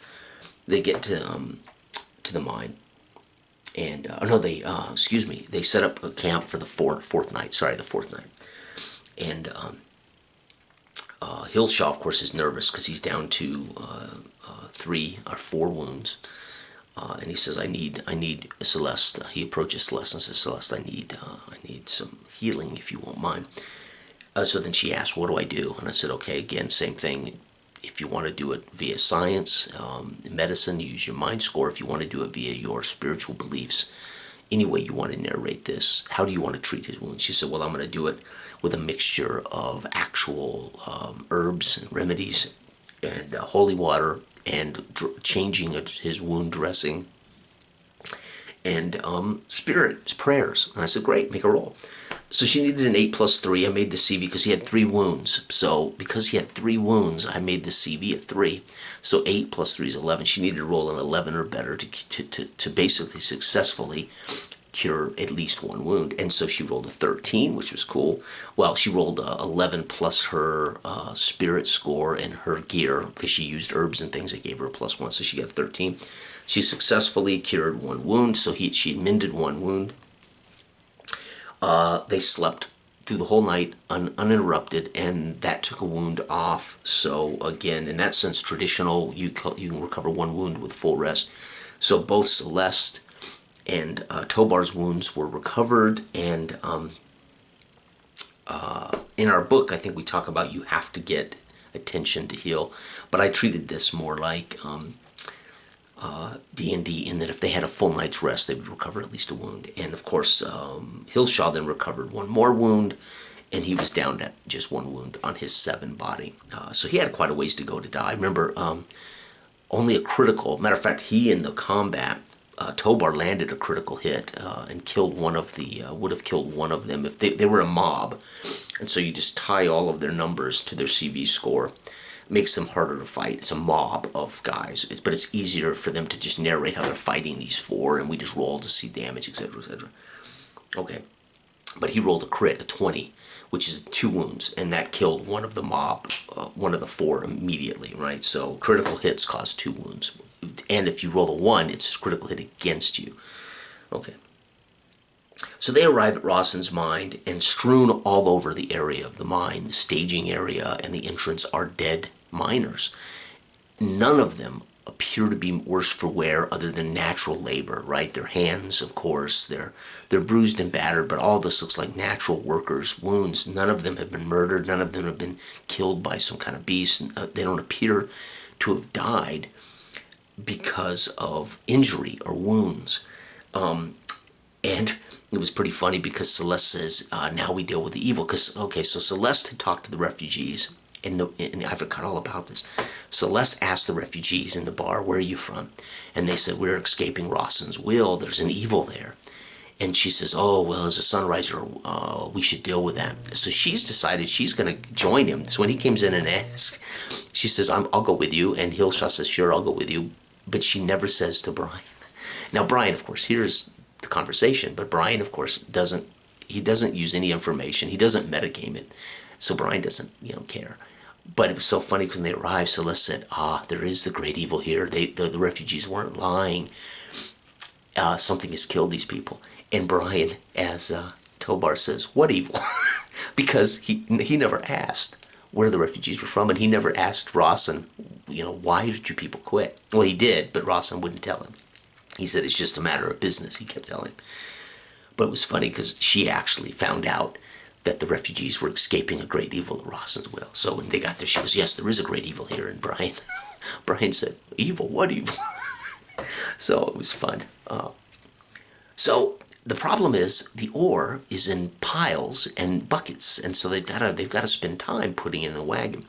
They get to the mine. And, they set up a camp for the fourth night. And Hillshaw, of course, is nervous because he's down to 3 or 4 wounds. And he says, I need Celeste. He approaches Celeste and says, Celeste, I need some healing if you won't mind. So then she asks, what do I do? And I said, okay, again, same thing. If you want to do it via science, medicine, use your mind score. If you want to do it via your spiritual beliefs, any way you want to narrate this, how do you want to treat his wounds? She said, well, I'm going to do it with a mixture of actual herbs and remedies and holy water and changing his wound dressing and spirit prayers. And I said, great, make a roll. So she needed an 8 + 3. I made the CV because he had 3 wounds. So because he had 3 wounds, I made the CV at 3. So 8 + 3 is 11. She needed to roll an 11 or better to basically successfully cure at least 1 wound. And so she rolled a 13, which was cool. Well, she rolled 11 plus her spirit score and her gear, because she used herbs and things that gave her a +1, so she got a 13. She successfully cured 1 wound, so she mended 1 wound. They slept through the whole night uninterrupted, and that took a wound off. So again, in that sense, traditional, you can recover 1 wound with full rest. So both Celeste and Tobar's wounds were recovered, and in our book, I think we talk about you have to get attention to heal, but I treated this more like D&D in that if they had a full night's rest, they would recover at least a wound. And of course, Hillshaw then recovered one more wound, and he was down to just one wound on his 7 body. So he had quite a ways to go to die. Remember, only a critical, matter of fact, he in the combat, Tobar landed a critical hit and killed one of the, would have killed one of them if they were a mob. And so you just tie all of their numbers to their CV score. Makes them harder to fight. It's a mob of guys, but it's easier for them to just narrate how they're fighting these 4, and we just roll to see damage, etc., etc. Okay, but he rolled a crit, a 20, which is 2 wounds, and that killed one of the mob, one of the 4 immediately, right? So critical hits cause 2 wounds, and if you roll a 1, it's a critical hit against you. Okay. So they arrive at Rawson's mine, and strewn all over the area of the mine, the staging area and the entrance, are dead miners. None of them appear to be worse for wear other than natural labor, right? Their hands, of course, they're bruised and battered, but all this looks like natural workers' wounds. None of them have been murdered. None of them have been killed by some kind of beast. They don't appear to have died because of injury or wounds. And it was pretty funny because Celeste says, now we deal with the evil. Because, okay, so Celeste had talked to the refugees, and I forgot all about this. Celeste asked the refugees in the bar, where are you from? And they said, we're escaping Rawson's will. There's an evil there. And she says, oh, well, as a sunriser, we should deal with that. So she's decided she's going to join him. So when he comes in and asks, she says, I'll go with you. And Hillshaw says, sure, I'll go with you. But she never says to Brian. Now, Brian, of course, here's the conversation, but Brian, of course, doesn't use any information. He doesn't metagame it, so Brian doesn't, care. But it was so funny because when they arrived, Celeste said, there is the great evil here. The refugees weren't lying. Something has killed these people. And Brian, as Tobar says, what evil? Because he never asked where the refugees were from, and he never asked Rawson, why did you people quit? Well, he did, but Rawson wouldn't tell him. He said, it's just a matter of business, he kept telling him. But it was funny because she actually found out that the refugees were escaping a great evil at Rawson's will. So when they got there, she goes, yes, there is a great evil here. And Brian said, evil? What evil? So it was fun. So the problem is the ore is in piles and buckets, and so they've got to spend time putting it in the wagon.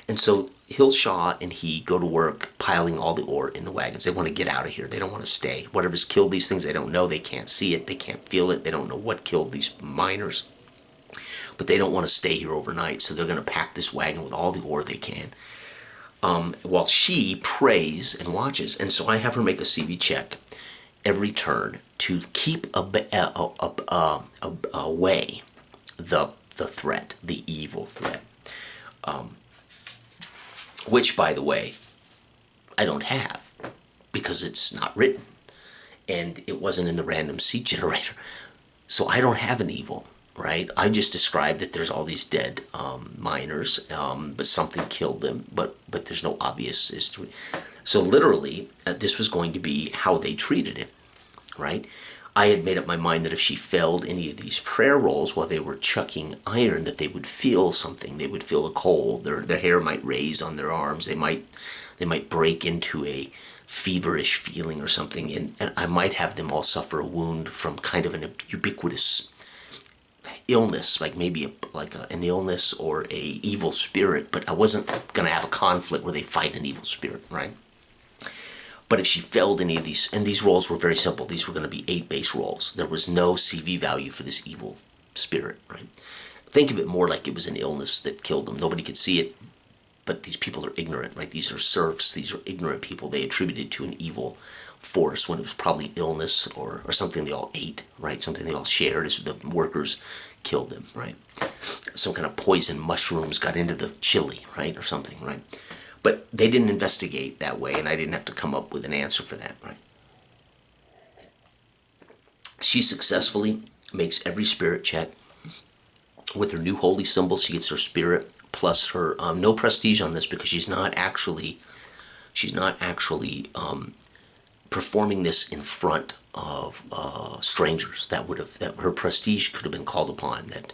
And so Hillshaw and he go to work piling all the ore in the wagons. They want to get out of here. They don't want to stay. Whatever's killed these things, they don't know. They can't see it. They can't feel it. They don't know what killed these miners. But they don't want to stay here overnight, so they're going to pack this wagon with all the ore they can. While she prays and watches. And so I have her make a CV check every turn to keep away the threat, the evil threat. Which, by the way, I don't have because it's not written and it wasn't in the random seed generator. So I don't have an evil, right? I just described that there's all these dead miners, but something killed them, but there's no obvious history. So literally, this was going to be how they treated it, right? I had made up my mind that if she failed any of these prayer rolls while they were chucking iron, that they would feel something. They would feel a cold. Their hair might raise on their arms. They might break into a feverish feeling or something. And I might have them all suffer a wound from kind of an ubiquitous illness, like maybe an illness or a evil spirit. But I wasn't going to have a conflict where they fight an evil spirit, right? But if she failed any of these, and these rolls were very simple, these were going to be 8 base rolls. There was no CV value for this evil spirit, right? Think of it more like it was an illness that killed them. Nobody could see it, but these people are ignorant, right? These are serfs. These are ignorant people. They attributed to an evil force when it was probably illness or something they all ate, right? Something they all shared as the workers killed them, right? Some kind of poison mushrooms got into the chili, right? Or something, right? But they didn't investigate that way, and I didn't have to come up with an answer for that, right? She successfully makes every spirit check. With her new holy symbol, she gets her spirit plus her no prestige on this because she's not actually performing this in front of strangers. That her prestige could have been called upon. That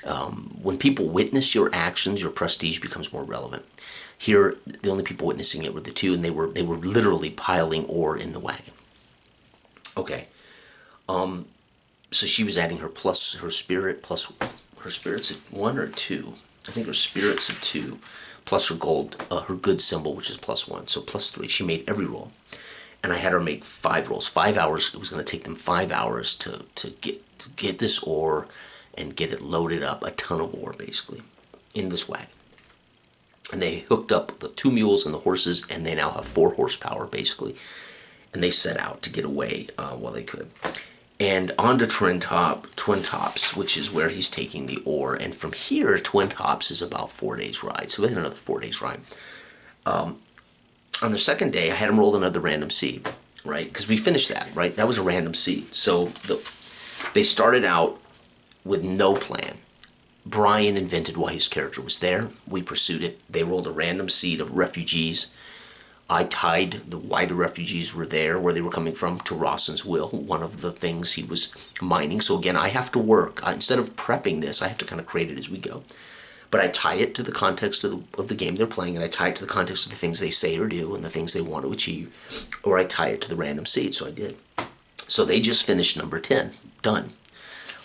When people witness your actions, your prestige becomes more relevant. Here, the only people witnessing it were the two, and they were literally piling ore in the wagon. Okay, so she was adding her spirit plus her spirit's at 1 or 2. I think her spirit's at 2, plus her gold, her good symbol, which is +1, so +3. She made every roll, and I had her make 5 rolls. 5 hours. It was going to take them 5 hours to get this ore and get it loaded up, a ton of ore basically, in this wagon. And they hooked up the 2 mules and the horses, and they now have 4 horsepower basically. And they set out to get away while they could. And on to Twin Tops, which is where he's taking the ore. And from here, Twin Tops is about 4 days' ride. So we had another 4 days' ride. On the second day, I had him roll another random seed, right? Because we finished that, right? That was a random seed. So they started out with no plan. Brian invented why his character was there. We pursued it. They rolled a random seed of refugees. I tied why the refugees were there, where they were coming from, to Rawson's will, one of the things he was mining. So again, I have to work. Instead of prepping this, I have to kind of create it as we go. But I tie it to the context of the game they're playing, and I tie it to the context of the things they say or do and the things they want to achieve. Or I tie it to the random seed, so I did. So they just finished number 10. Done.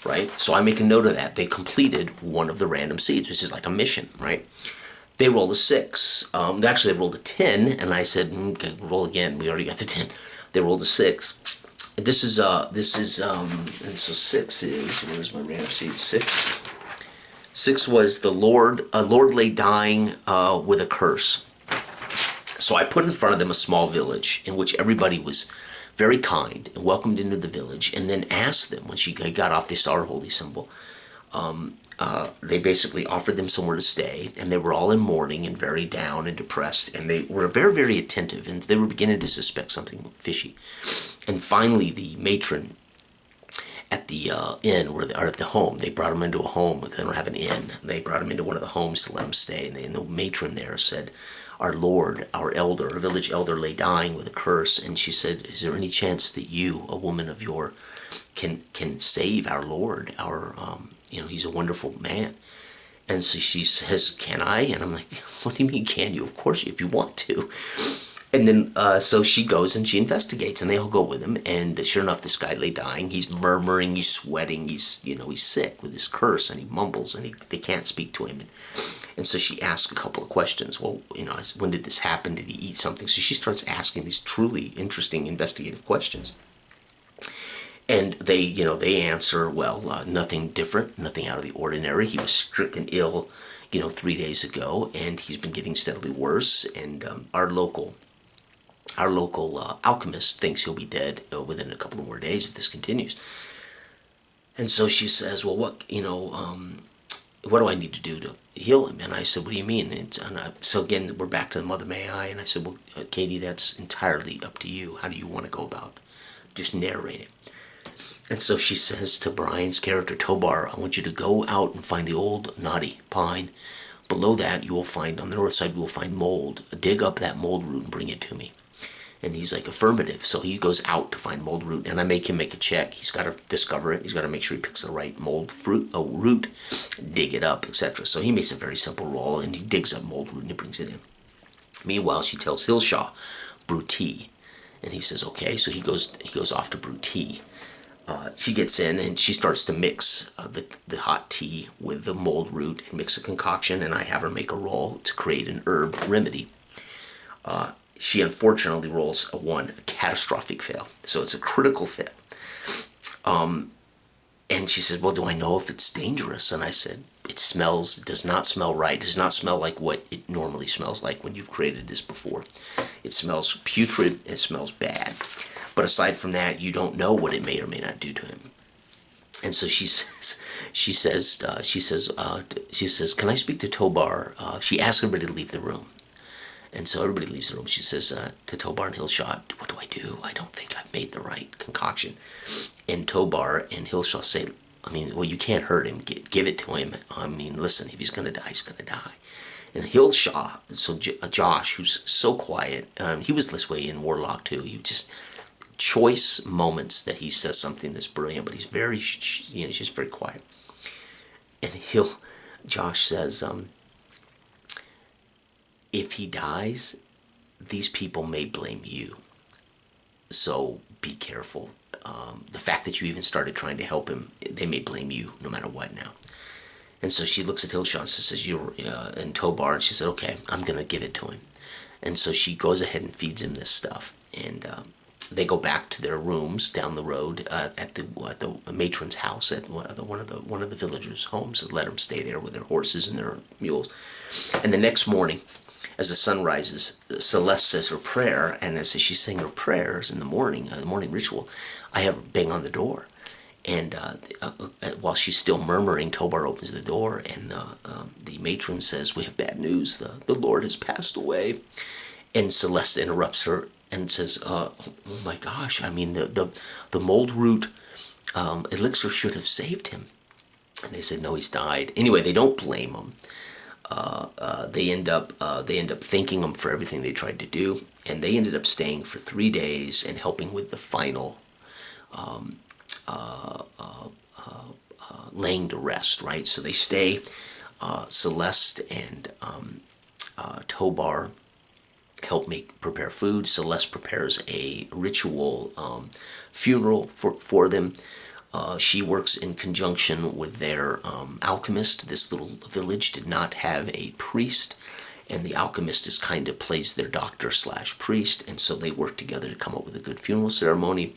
Right? So I make a note of that. They completed one of the random seeds, which is like a mission, right? They rolled a 6. Actually, they rolled a 10, and I said, okay, roll again. We already got the 10. They rolled a 6. And so 6 is, where's my random seed? 6. 6 was a Lord lay dying with a curse. So I put in front of them a small village in which everybody was very kind and welcomed into the village, and then asked them, when she got off, they saw her holy symbol, they basically offered them somewhere to stay, and they were all in mourning and very down and depressed, and they were very, very attentive, and they were beginning to suspect something fishy. And finally, the matron at the inn, or at the home, they brought them into a home. They don't have an inn. They brought them into one of the homes to let them stay, and the matron there said, our Lord, our village elder, lay dying with a curse, and she said, is there any chance that you, a woman of your, can save our Lord, he's a wonderful man. And so she says, can I? And I'm like, what do you mean, can you? Of course, if you want to. And then, so she goes and she investigates, and they all go with him. And sure enough, this guy lay dying. He's murmuring, he's sweating, he's sick with his curse, and he mumbles, and they can't speak to him. And so she asks a couple of questions. Well, when did this happen? Did he eat something? So she starts asking these truly interesting investigative questions. And they answer, well, nothing different, nothing out of the ordinary. He was stricken ill, 3 days ago, and he's been getting steadily worse. And our local alchemist thinks he'll be dead within a couple of more days if this continues. And so she says, well, what do I need to do to heal him? And I said, what do you mean? So again, we're back to the Mother May I, and I said, well, Katie, that's entirely up to you. How do you want to go about just narrate it? And so she says to Brian's character, Tobar, I want you to go out and find the old knotty pine. Below that, you will find, on the north side, you will find mold. Dig up that mold root and bring it to me. And he's like, affirmative. So he goes out to find mold root, and I make him make a check. He's got to discover it. He's got to make sure he picks the right mold root, dig it up, etc. So he makes a very simple roll, and he digs up mold root and he brings it in. Meanwhile, she tells Hillshaw, brew tea. And he says, okay. So he goes off to brew tea. She gets in and she starts to mix the hot tea with the mold root and mix a concoction, and I have her make a roll to create an herb remedy. She unfortunately rolls a 1, a catastrophic fail. So it's a critical fail. And she says, well, do I know if it's dangerous? And I said, it does not smell right. It does not smell like what it normally smells like when you've created this before. It smells putrid. It smells bad. But aside from that, you don't know what it may or may not do to him. And so she says, can I speak to Tobar? She asks everybody to leave the room. And so everybody leaves the room. She says to Tobar and Hillshaw, what do I do? I don't think I've made the right concoction. And Tobar and Hillshaw say, well, you can't hurt him. Give it to him. Listen, if he's going to die, he's going to die. And Hillshaw, so Josh, who's so quiet, he was this way in Warlock too. He just choice moments that he says something that's brilliant, but he's very, he's just very quiet. And Josh says, if he dies, these people may blame you. So be careful. The fact that you even started trying to help him, they may blame you no matter what now. And so she looks at Hillshaw and says, "You're in Tobar," and she said, "Okay, I'm going to give it to him." And so she goes ahead and feeds him this stuff. And they go back to their rooms down the road at the matron's house at one of the villagers' homes, and let them stay there with their horses and their mules. And the next morning, as the sun rises, Celeste says her prayer, and as she's saying her prayers in the morning ritual, I have her bang on the door. And while she's still murmuring, Tobar opens the door, and the matron says, "We have bad news. The Lord has passed away." And Celeste interrupts her and says, "Oh my gosh! I mean, the mold root elixir should have saved him." And they said, "No, he's died." Anyway, they don't blame him. They end up thanking him for everything they tried to do, and they ended up staying for 3 days and helping with the final laying to rest, right? So they stay, Celeste and Tobar help prepare food. Celeste prepares a ritual funeral for them. She works in conjunction with their alchemist. This little village did not have a priest, and the alchemist is kind of plays their doctor slash priest, and so they work together to come up with a good funeral ceremony.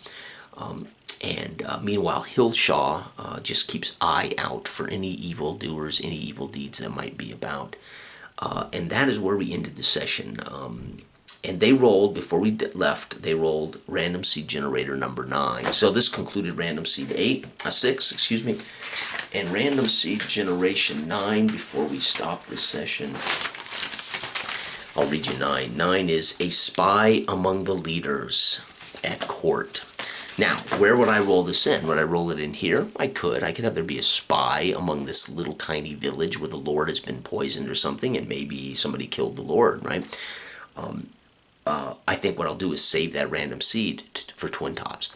Meanwhile, Hillshaw just keeps eye out for any evil doers, any evil deeds that might be about. And that is where we ended the session. And they rolled, before we left, they rolled random seed generator number 9. So this concluded random seed 6, excuse me. And random seed generation 9, before we stop this session, I'll read you 9. 9 is a spy among the leaders at court. Now, where would I roll this in? Would I roll it in here? I could. I could have there be a spy among this little tiny village where the Lord has been poisoned or something, and maybe somebody killed the Lord, right? I think what I'll do is save that random seed for Twin Tops,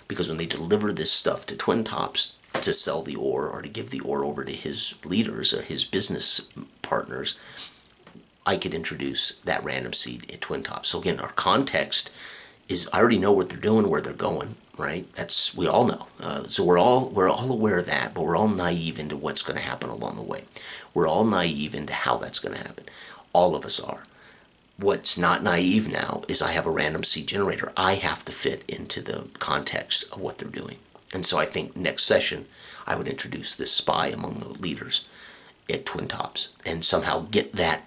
because when they deliver this stuff to Twin Tops to sell the ore or to give the ore over to his leaders or his business partners, I could introduce that random seed at Twin Tops. So again, our context is I already know what they're doing, where they're going, right? That's, we all know. So we're all aware of that, but we're all naive into what's going to happen along the way. We're all naive into how that's going to happen. All of us are. What's not naive now is I have a random seed generator. I have to fit into the context of what they're doing. And so I think next session I would introduce this spy among the leaders at Twin Tops and somehow get that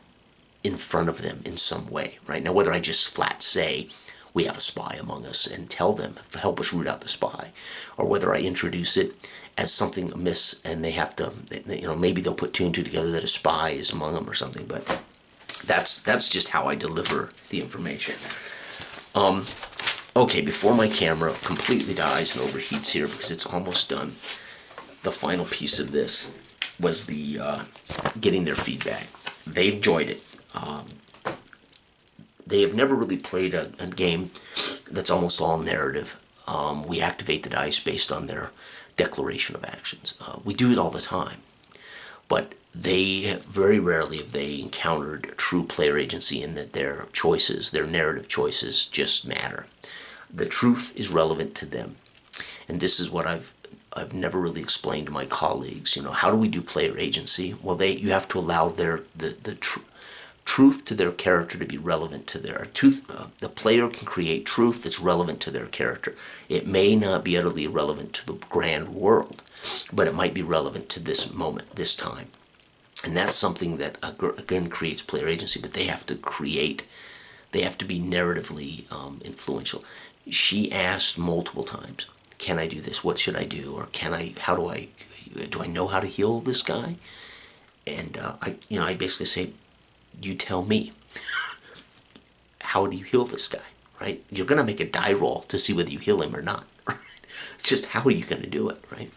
in front of them in some way, right? Now, whether I just flat say, we have a spy among us, and tell them, help us root out the spy, or whether I introduce it as something amiss and they have to, maybe they'll put 2 and 2 together that a spy is among them or something, but that's just how I deliver the information. Okay, before my camera completely dies and overheats here, because it's almost done, the final piece of this was the getting their feedback. They enjoyed it. They have never really played a game that's almost all narrative. We activate the dice based on their declaration of actions. We do it all the time, but they very rarely have they encountered true player agency in that their choices, their narrative choices, just matter. The truth is relevant to them, and this is what I've never really explained to my colleagues. How do we do player agency? Well, you have to allow the truth to their character to be relevant to their truth. The player can create truth that's relevant to their character. It may not be utterly irrelevant to the grand world, but it might be relevant to this moment, this time. And that's something that, again, creates player agency, but they have to be narratively influential. She asked multiple times, can I do this? What should I do? Or do I know how to heal this guy? And I basically say, you tell me. How do you heal this guy, right? You're going to make a die roll to see whether you heal him or not, right? It's just, how are you going to do it, right?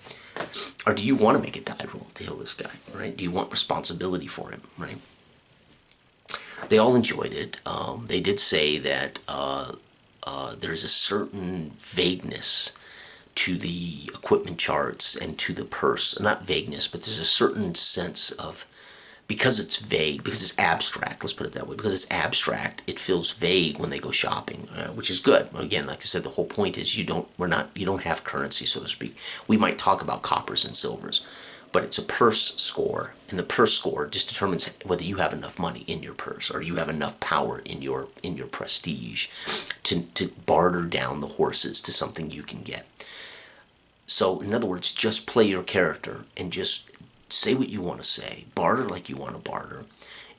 Or do you want to make a die roll to heal this guy, right? Do you want responsibility for him, right? They all enjoyed it. They did say that there's a certain vagueness to the equipment charts and to the purse. Not vagueness, but there's a certain sense of, because it's vague, because it's abstract, let's put it that way, because it's abstract, it feels vague when they go shopping, which is good. Again, like I said, the whole point is you don't have currency, so to speak. We might talk about coppers and silvers, but it's a purse score, and the purse score just determines whether you have enough money in your purse, or you have enough power in your prestige to barter down the horses to something you can get. So, in other words, just play your character and just say what you want to say, barter like you want to barter,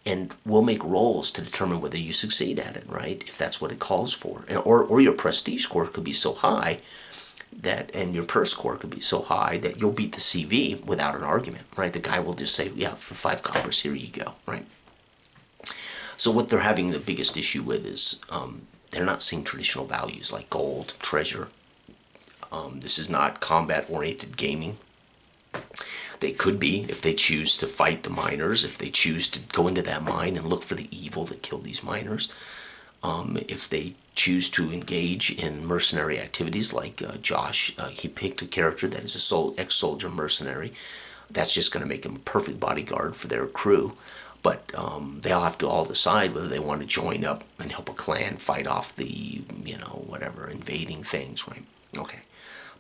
and we'll make rolls to determine whether you succeed at it, right? If that's what it calls for. Or your prestige score could be so high that, and your purse score could be so high that you'll beat the CV without an argument, right? The guy will just say, yeah, for 5 coppers, here you go, right? So what they're having the biggest issue with is they're not seeing traditional values like gold, treasure. This is not combat-oriented gaming. They could be if they choose to fight the miners, if they choose to go into that mine and look for the evil that killed these miners, if they choose to engage in mercenary activities like Josh. He picked a character that is a ex-soldier mercenary. That's just going to make him a perfect bodyguard for their crew. But they'll have to all decide whether they want to join up and help a clan fight off the, whatever, invading things, right? Okay.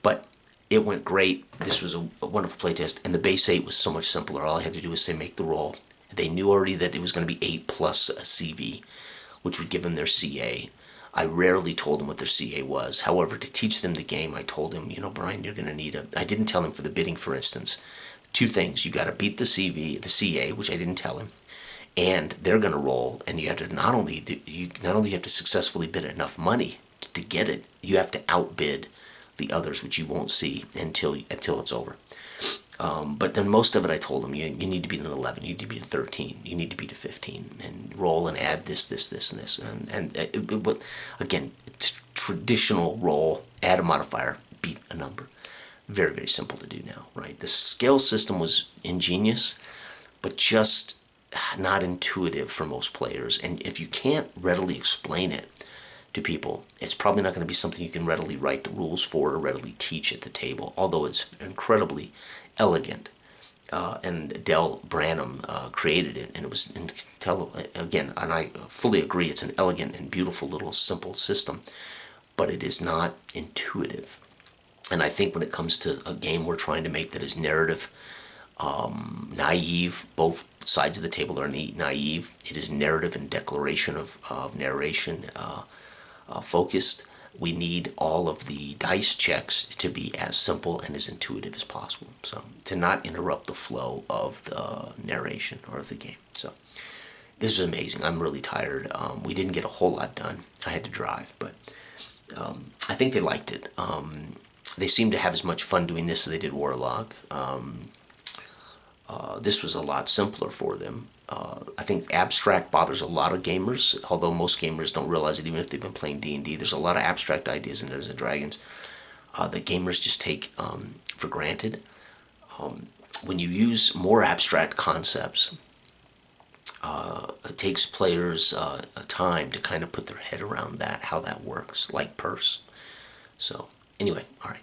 But it went great. This was a wonderful playtest, and the base 8 was so much simpler. All I had to do was say make the roll. They knew already that it was going to be 8 plus a CV, which would give them their CA. I rarely told them what their CA was. However, to teach them the game, I told him, Brian, you're going to need I didn't tell him for the bidding, for instance, 2 things. You got to beat the CV, the CA, which I didn't tell him, and they're going to roll, and you have to not only have to successfully bid enough money to get it, you have to outbid the others, which you won't see until it's over. But then most of it I told them, you need to beat an 11, you need to beat a 13, you need to beat a 15, and roll and add this, and this. And again, it's traditional roll, add a modifier, beat a number. Very, very simple to do now, right? The scale system was ingenious, but just not intuitive for most players. And if you can't readily explain it to people, it's probably not going to be something you can readily write the rules for or readily teach at the table, although it's incredibly elegant. And Del Branham created it, and it was, again, and I fully agree, it's an elegant and beautiful little simple system, but it is not intuitive. And I think when it comes to a game we're trying to make that is narrative, naive, both sides of the table are naive, it is narrative and declaration of narration, focused. We need all of the dice checks to be as simple and as intuitive as possible, so to not interrupt the flow of the narration or of the game. So this is amazing. I'm really tired. We didn't get a whole lot done. I had to drive, but I think they liked it. They seemed to have as much fun doing this as they did Warlock. This was a lot simpler for them. I think abstract bothers a lot of gamers, although most gamers don't realize it even if they've been playing D&D. There's a lot of abstract ideas in Dungeons & Dragons that gamers just take for granted. When you use more abstract concepts, it takes players time to kind of put their head around that, how that works, like purse. So anyway, all right.